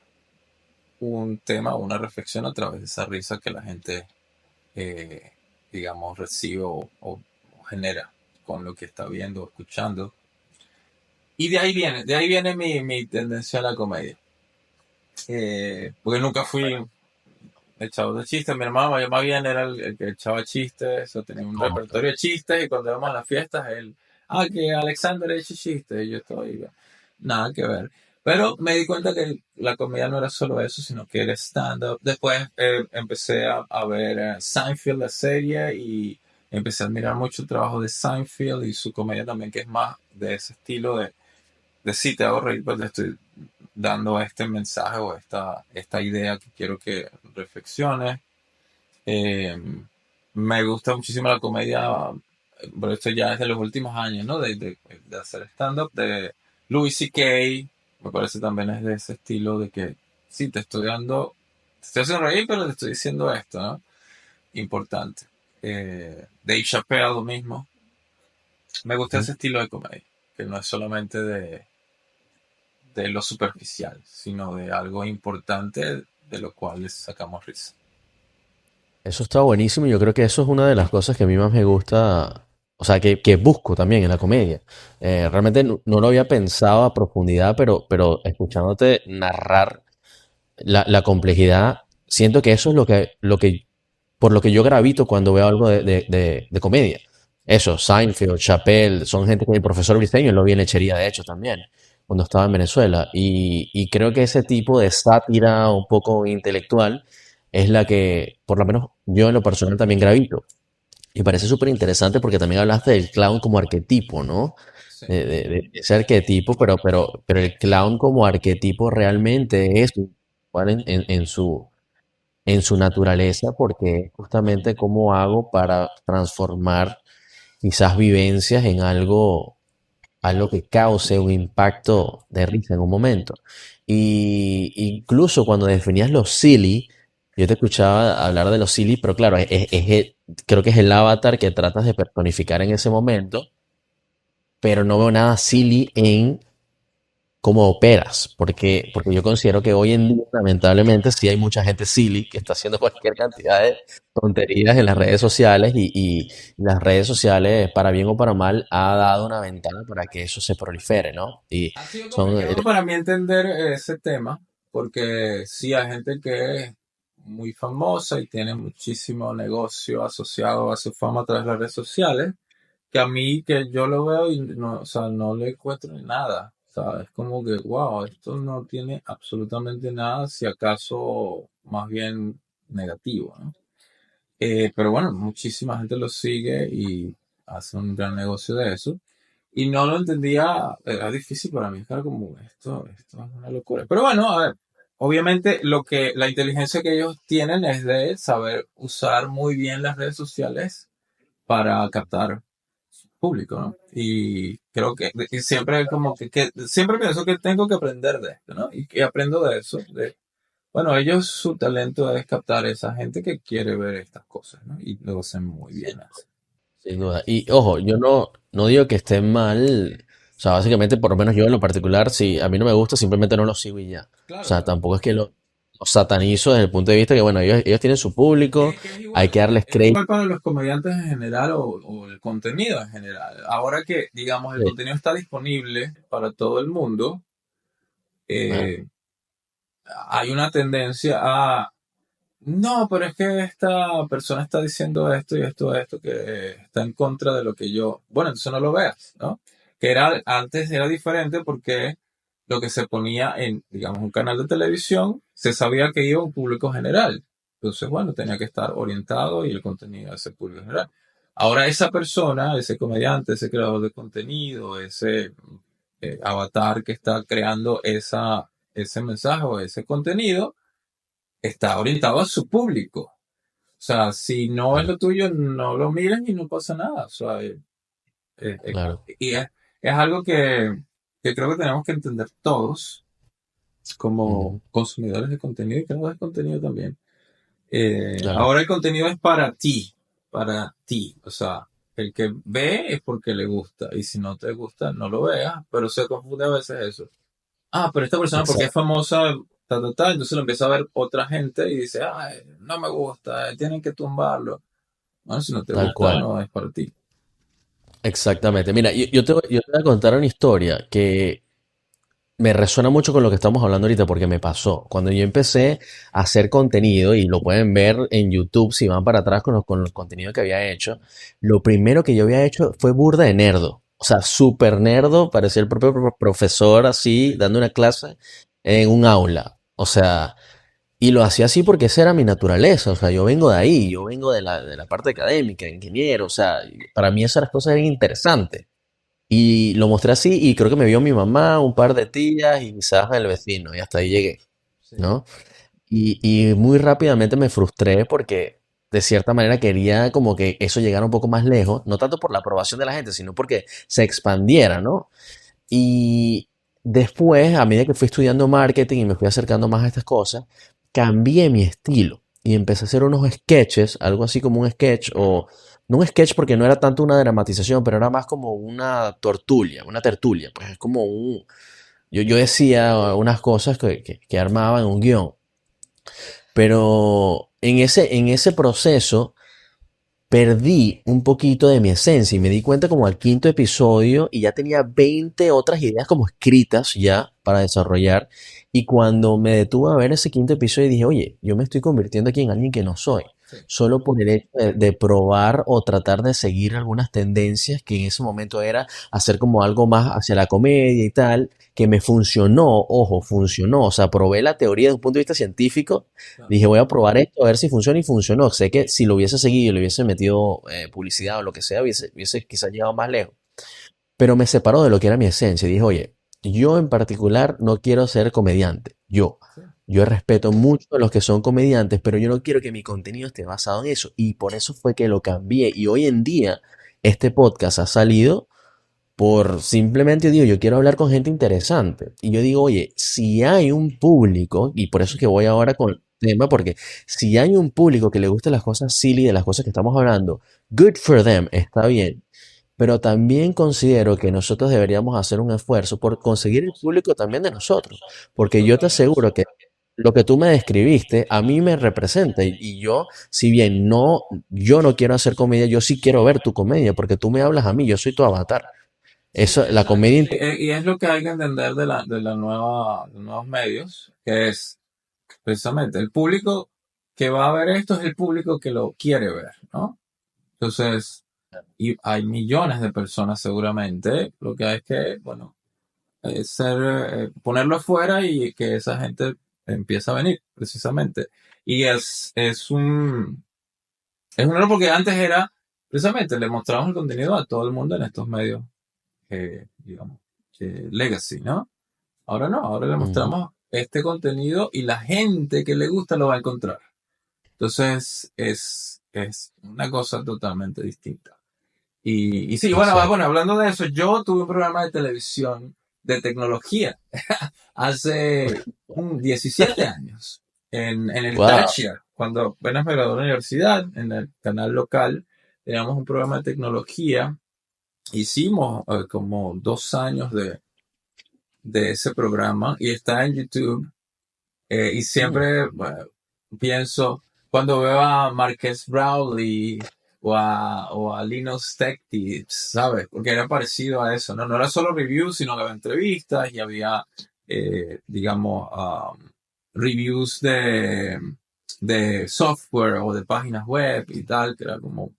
un tema o una reflexión a través de esa risa que la gente, eh, digamos, recibe o genera con lo que está viendo o escuchando. Y de ahí viene mi tendencia a la comedia. Porque nunca fui echador de chistes. Mi hermano más bien era el que echaba chistes, o tenía un Oh, repertorio de chistes, y cuando íbamos a las fiestas, él, que Alexander eche chistes, y yo estoy, nada que ver. Pero me di cuenta que la comedia no era solo eso, sino que era stand-up. Después empecé a ver Seinfeld, la serie, y empecé a admirar mucho el trabajo de Seinfeld y su comedia también, que es más de ese estilo de sí, te hago reír, pero te estoy dando este mensaje o esta idea que quiero que reflexiones. Eh, Me gusta muchísimo la comedia, pero esto ya es de los últimos años, ¿no? De hacer stand-up, de Louis C.K. Me parece también es de ese estilo de que sí, te estoy haciendo reír, pero te estoy diciendo esto, ¿no? Importante. Dave Chappelle, lo mismo. Me gusta ujú. ese estilo de comedia, que no es solamente de lo superficial, sino de algo importante de lo cual les sacamos risa. Eso está buenísimo y yo creo que eso es una de las cosas que a mí más me gusta, o sea, que busco también en la comedia. Realmente no lo había pensado a profundidad, pero escuchándote narrar la complejidad, siento que eso es por lo que yo gravito cuando veo algo de comedia. Eso, Seinfeld, Chappelle, son gente que el profesor Briceño lo vi en lechería, de hecho, también, cuando estaba en Venezuela. Y creo que ese tipo de sátira un poco intelectual es la que, por lo menos yo en lo personal también gravito. Y parece súper interesante porque también hablaste del clown como arquetipo, ¿no? Sí. De ese arquetipo, pero el clown como arquetipo realmente es igual en su naturaleza, porque es justamente cómo hago para transformar quizás vivencias en algo que cause un impacto de risa en un momento. Y incluso cuando definías los silly, yo te escuchaba hablar de los silly, pero claro, creo que es el avatar que tratas de personificar en ese momento, pero no veo nada silly en cómo operas, porque yo considero que hoy en día, lamentablemente, sí hay mucha gente silly que está haciendo cualquier cantidad de tonterías en las redes sociales y las redes sociales, para bien o para mal, ha dado una ventana para que eso se prolifere, ¿no? Y Ha sido son, complicado para mí entender ese tema, porque sí hay gente que es muy famosa y tiene muchísimo negocio asociado a su fama a través de las redes sociales, que a mí que yo lo veo y no, o sea, no le encuentro nada. O sea, es como que, wow, esto no tiene absolutamente nada, si acaso más bien negativo, ¿no? Pero bueno, muchísima gente lo sigue y hace un gran negocio de eso. Y no lo entendía, era difícil para mí, era como esto es una locura. Pero bueno, a ver, obviamente la inteligencia que ellos tienen es de saber usar muy bien las redes sociales para captar público, ¿no? Y creo que y siempre como que siempre pienso que tengo que aprender de esto, ¿no? Y que aprendo de eso, bueno, ellos su talento es captar a esa gente que quiere ver estas cosas, ¿no? Y lo hacen muy bien así. sin duda. Y ojo, yo no digo que esté mal. O sea, básicamente, por lo menos yo en lo particular, si a mí no me gusta, simplemente no lo sigo y ya. O Claro, sea, claro. tampoco es que lo satanizo desde el punto de vista que, bueno, ellos tienen su público, Que hay que darles es crédito. igual para los comediantes en general o el contenido en general. Ahora que, digamos, el contenido está disponible para todo el mundo, Ajá, eh, hay una tendencia a, no, pero es que esta persona está diciendo esto y esto, que está en contra de lo que yo, bueno, entonces no lo veas, ¿no? Que era, antes era diferente porque lo que se ponía en, digamos, un canal de televisión, se sabía que iba a un público general. Entonces, bueno, tenía que estar orientado y el contenido a ese público general. Ahora esa persona, ese comediante, ese creador de contenido, ese avatar que está creando ese mensaje o ese contenido, está orientado a su público. O sea, si no es claro, lo tuyo, no lo mires y no pasa nada. O sea, claro, y es algo que creo que tenemos que entender todos como ujú, consumidores de contenido y creadores de contenido también. claro, Ahora el contenido es para ti. O sea, el que ve es porque le gusta y si no te gusta, no lo veas, pero se confunde a veces eso. Ah, pero esta persona porque es exacto, famosa, entonces lo empieza a ver otra gente y dice, ay, no me gusta, tienen que tumbarlo. Bueno, si no te tal gusta, cual. no es para ti. Exactamente. Mira, yo te voy a contar una historia que me resuena mucho con lo que estamos hablando ahorita porque me pasó. Cuando yo empecé a hacer contenido, y lo pueden ver en YouTube si van para atrás con el contenido que había hecho, lo primero que yo había hecho fue burda de nerdo. O sea, súper nerdo, parecía el propio profesor así, dando una clase en un aula. O sea, y lo hacía así porque esa era mi naturaleza. O sea, yo vengo de ahí, yo vengo de la parte académica, ingeniero. O sea, para mí esas cosas eran interesantes. Y lo mostré así y creo que me vio mi mamá, un par de tías y quizás el vecino y hasta ahí llegué, Sí. ¿no? Y muy rápidamente me frustré porque de cierta manera quería como que eso llegara un poco más lejos, no tanto por la aprobación de la gente, sino porque se expandiera, ¿no? Y después, a medida que fui estudiando marketing y me fui acercando más a estas cosas, cambié mi estilo y empecé a hacer unos sketches, algo así como un sketch, o no un sketch porque no era tanto una dramatización, pero era más como una tertulia, pues es como un... Yo decía unas cosas que armaba en un guión, pero en ese proceso perdí un poquito de mi esencia y me di cuenta como al quinto episodio y ya tenía 20 otras ideas como escritas ya para desarrollar. Y cuando me detuve a ver ese quinto episodio dije, oye, yo me estoy convirtiendo aquí en alguien que no soy. Sí. Solo por el hecho de probar o tratar de seguir algunas tendencias que en ese momento era hacer como algo más hacia la comedia y tal, que me funcionó, ojo, funcionó. O sea, probé la teoría desde un punto de vista científico. Claro. Dije, voy a probar esto, a ver si funciona y funcionó. Sé que si lo hubiese seguido, le hubiese metido publicidad o lo que sea, hubiese quizás llegado más lejos. Pero me separó de lo que era mi esencia. Y dije, oye, yo en particular no quiero ser comediante. Sí. Yo respeto mucho a los que son comediantes, pero yo no quiero que mi contenido esté basado en eso. Y por eso fue que lo cambié. Y hoy en día este podcast ha salido por simplemente digo, yo quiero hablar con gente interesante. Y yo digo, oye, si hay un público, y por eso es que voy ahora con el tema, porque si hay un público que le gusta las cosas silly de las cosas que estamos hablando, good for them, está bien. Pero también considero que nosotros deberíamos hacer un esfuerzo por conseguir el público también de nosotros. Porque yo te aseguro que lo que tú me describiste a mí me representa y yo, si bien yo no quiero hacer comedia, yo sí quiero ver tu comedia porque tú me hablas a mí, yo soy tu avatar. Sí, Eso, la exacto. comedia, Y es lo que hay que entender de los nuevos medios, que es precisamente el público que va a ver esto es el público que lo quiere ver, ¿no? Entonces, y hay millones de personas seguramente, lo que hay es que, bueno, ponerlo afuera y que esa gente empiece a venir, precisamente. Y es un error porque antes era, precisamente, le mostramos el contenido a todo el mundo en estos medios, digamos, legacy, ¿no? Ahora no, ahora le ujú, mostramos este contenido y la gente que le gusta lo va a encontrar. Entonces es una cosa totalmente distinta. Y sí, bueno, exacto. bueno, hablando de eso, yo tuve un programa de televisión de tecnología hace 17 años en el Wow. Thatcher, cuando apenas me gradué de la universidad, en el canal local, teníamos un programa de tecnología. Hicimos como 2 años de ese programa y está en YouTube. Y Mm, siempre bueno, pienso, cuando veo a Marques Brownlee o a Linus Tech Tips, ¿sabes? Porque era parecido a eso, ¿no? No era solo reviews, sino que había entrevistas y había, digamos, reviews de software o de páginas web y tal, que era como,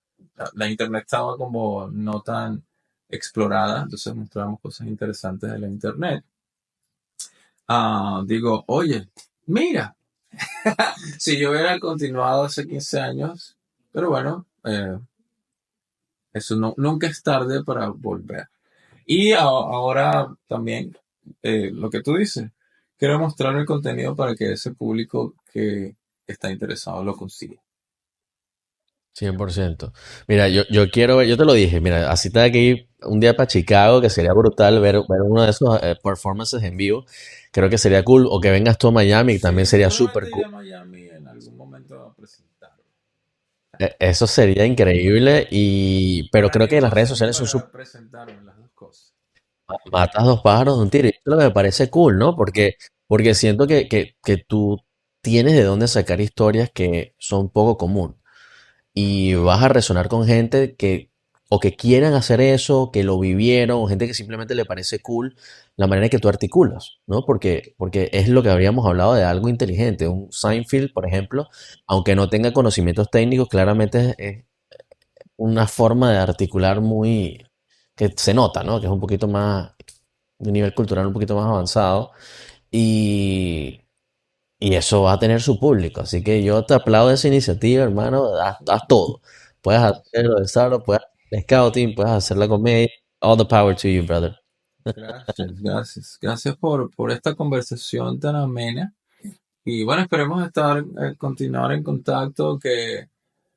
la internet estaba como no tan explorada, entonces mostramos cosas interesantes de la internet. Digo, oye, mira, si yo hubiera continuado hace 15 años, pero bueno, eso nunca es tarde para volver. Y ahora también, lo que tú dices, quiero mostrar el contenido para que ese público que está interesado lo consiga. 100%. Mira, yo quiero ver, yo te lo dije, mira, así te que ir un día para Chicago, que sería brutal ver uno de esos performances en vivo. Creo que sería cool. O que vengas tú a Miami, que también Sí, sería súper seguramente cool. iré a Miami en algún momento a presentarlo. Eso sería increíble, pero Para creo que las redes negocios y sociales son súper. para presentarlo en las dos cosas. Matas dos pájaros de un tiro. Y eso es lo que me parece cool, ¿no? Porque siento que tú tienes de dónde sacar historias que son poco común. Y vas a resonar con gente que o que quieran hacer eso, que lo vivieron, o gente que simplemente le parece cool la manera en que tú articulas, ¿no? Porque es lo que habríamos hablado de algo inteligente. Un Seinfeld, por ejemplo, aunque no tenga conocimientos técnicos, claramente es una forma de articular muy que se nota, ¿no? Que es un poquito más, de nivel cultural un poquito más avanzado. Y, y eso va a tener su público. Así que yo te aplaudo esa iniciativa, hermano. Haz todo. Puedes hacer lo de Startup, puedes hacer Scouting, puedes hacer la comedia. All the power to you, brother. Gracias, gracias. Gracias por esta conversación tan amena. Y bueno, esperemos continuar en contacto, que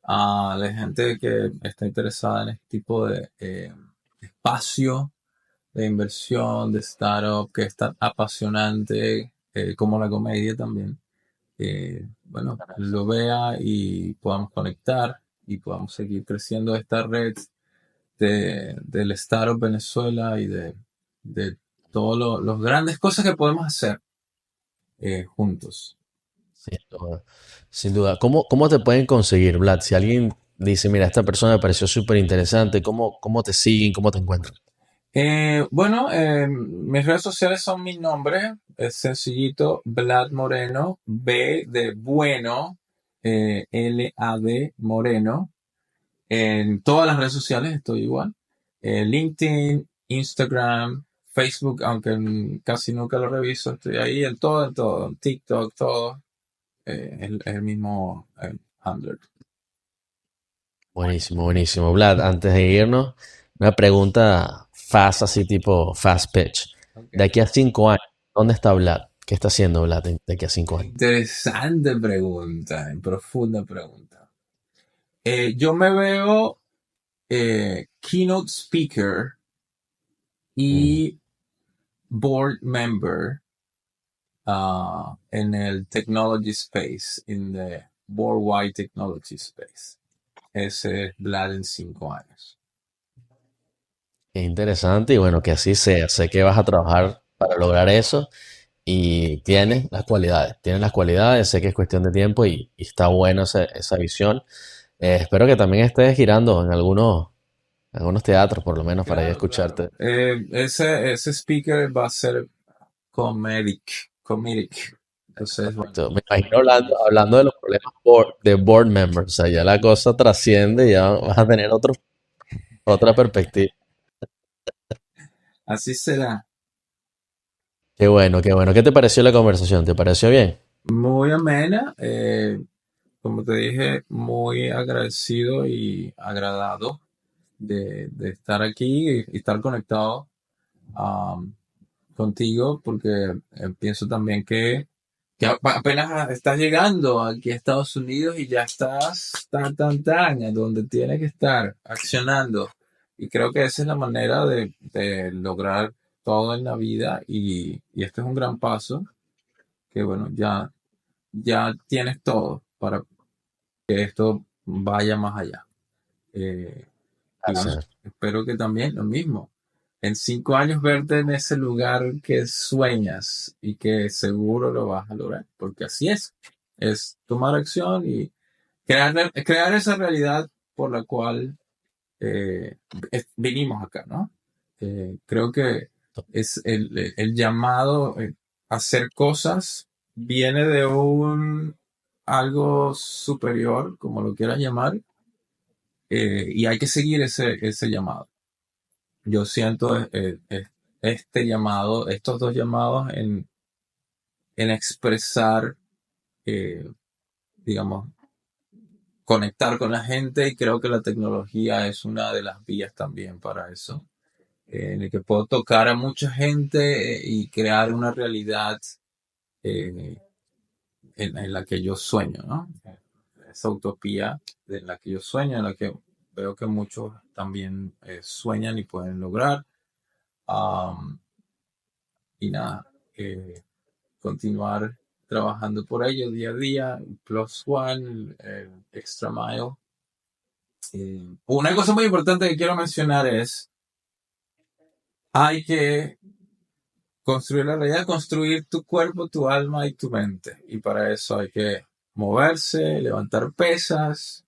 a la gente que está interesada en este tipo de espacio de inversión, de startup, que es tan apasionante como la comedia también, bueno, lo vea y podamos conectar y podamos seguir creciendo esta red del startup Venezuela y de todas las grandes cosas que podemos hacer juntos. Sin duda. Sin duda. ¿Cómo te pueden conseguir, Vlad? Si alguien dice, mira, esta persona me pareció súper interesante, ¿cómo te siguen? ¿Cómo te encuentran? Bueno, mis redes sociales son mi nombre, es sencillito, Vlad Moreno, B de bueno, L-A-D Moreno. En todas las redes sociales estoy igual. LinkedIn, Instagram, Facebook, aunque casi nunca lo reviso, estoy ahí en todo, TikTok, todo, es el mismo handler. Buenísimo, buenísimo. Vlad, antes de irnos, una pregunta fast, así tipo fast pitch. De Okay. aquí a 5 años, ¿dónde está Vlad? ¿Qué está haciendo Vlad de aquí a 5 años? Interesante pregunta, profunda pregunta. Yo me veo keynote speaker Mm. y board member en el Technology Space, en the Worldwide Technology Space. Ese es Vlad en 5 años. Qué interesante y bueno, que así sea. Sé que vas a trabajar para lograr eso y tienes las cualidades, sé que es cuestión de tiempo y está buena esa visión. Espero que también estés girando en algunos teatros, por lo menos, para ir a Claro, claro. escucharte. Ese speaker va a ser comedic. Entonces, bueno, Me imagino hablando de los problemas de board members, o sea, ya la cosa trasciende y ya vas a tener otra perspectiva. así será. Qué bueno, qué bueno. ¿Qué te pareció la conversación? ¿Te pareció bien? Muy amena. Como te dije, muy agradecido y agradado de estar aquí y estar conectado um, contigo, porque pienso también que apenas estás llegando aquí a Estados Unidos y ya estás tan, a donde tienes que estar, accionando. Y creo que esa es la manera de lograr todo en la vida y este es un gran paso, que bueno, ya tienes todo para que esto vaya más allá. Eh, y bueno, Gracias. espero que también lo mismo. En 5 años verte en ese lugar que sueñas y que seguro lo vas a lograr, porque así es. Es tomar acción y crear esa realidad por la cual vinimos acá, ¿no? Creo que es el llamado a hacer cosas viene de un algo superior, como lo quieras llamar, y hay que seguir ese llamado. Yo siento este llamado, estos dos llamados en expresar, eh, digamos, conectar con la gente y creo que la tecnología es una de las vías también para eso, en el que puedo tocar a mucha gente y crear una realidad eh, en la que yo sueño, ¿no? Esa utopía en la que yo sueño, en la que veo que muchos también sueñan y pueden lograr. Um, y nada, continuar trabajando por ello día a día, plus one, extra mile. Una cosa muy importante que quiero mencionar es, hay que construir la realidad, construir tu cuerpo, tu alma y tu mente. Y para eso hay que moverse, levantar pesas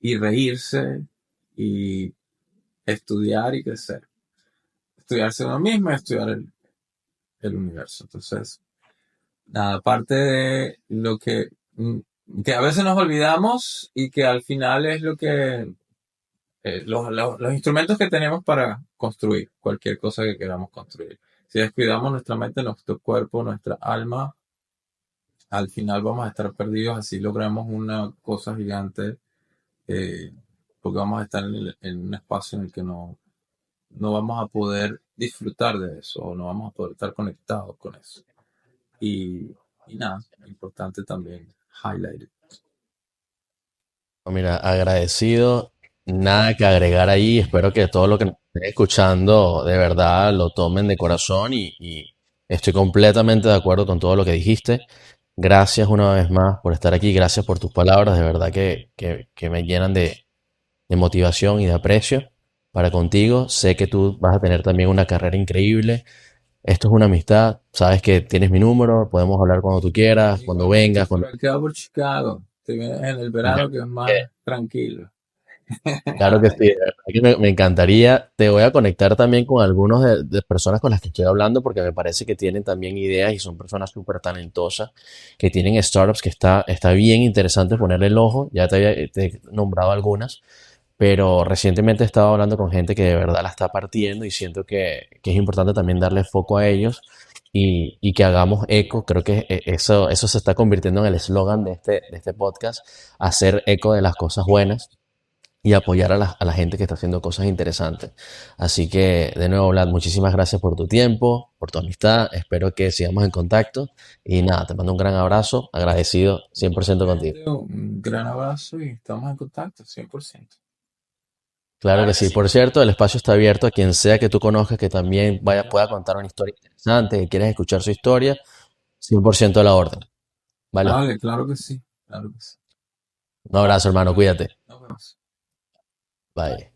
y reírse y estudiar y crecer. Estudiarse uno mismo y estudiar el universo. Entonces, nada, aparte de lo que a veces nos olvidamos y que al final es lo que los instrumentos que tenemos para construir cualquier cosa que queramos construir. Si descuidamos nuestra mente, nuestro cuerpo, nuestra alma, al final vamos a estar perdidos, así logramos una cosa gigante, eh, porque vamos a estar en un espacio en el que no vamos a poder disfrutar de eso, o no vamos a poder estar conectados con eso. Y, y nada, importante también highlight it. Mira, agradecido, nada que agregar ahí. Espero que todo lo que nos estén escuchando de verdad lo tomen de corazón y estoy completamente de acuerdo con todo lo que dijiste. Gracias una vez más por estar aquí, gracias por tus palabras, de verdad que me llenan de motivación y de aprecio para contigo. Sé que tú vas a tener también una carrera increíble. Esto es una amistad, sabes que tienes mi número, podemos hablar cuando tú quieras, cuando Igualmente, vengas, por cuando... acá por Chicago, te vienes en el verano que es más tranquilo. Claro que sí, de verdad que me encantaría. Te voy a conectar también con algunos de personas con las que estoy hablando porque me parece que tienen también ideas y son personas súper talentosas, que tienen startups que está bien interesante ponerle el ojo. Ya te he nombrado algunas, pero recientemente he estado hablando con gente que de verdad la está partiendo y siento que es importante también darle foco a ellos y que hagamos eco. Creo que eso se está convirtiendo en el eslogan de este podcast, hacer eco de las cosas buenas y apoyar a la gente que está haciendo cosas interesantes. Así que, de nuevo, Vlad, muchísimas gracias por tu tiempo, por tu amistad. Espero que sigamos en contacto. Y nada, te mando un gran abrazo, agradecido 100% contigo. Igualmente, un gran abrazo y estamos en contacto, 100%. Claro que sí. Por cierto, el espacio está abierto a quien sea que tú conozcas que también vaya, pueda contar una historia interesante, que quieras escuchar su historia, 100% a la orden. ¿Vale? Vale, claro que sí, claro que sí. Un abrazo, hermano. Cuídate. Nos vemos. Bye.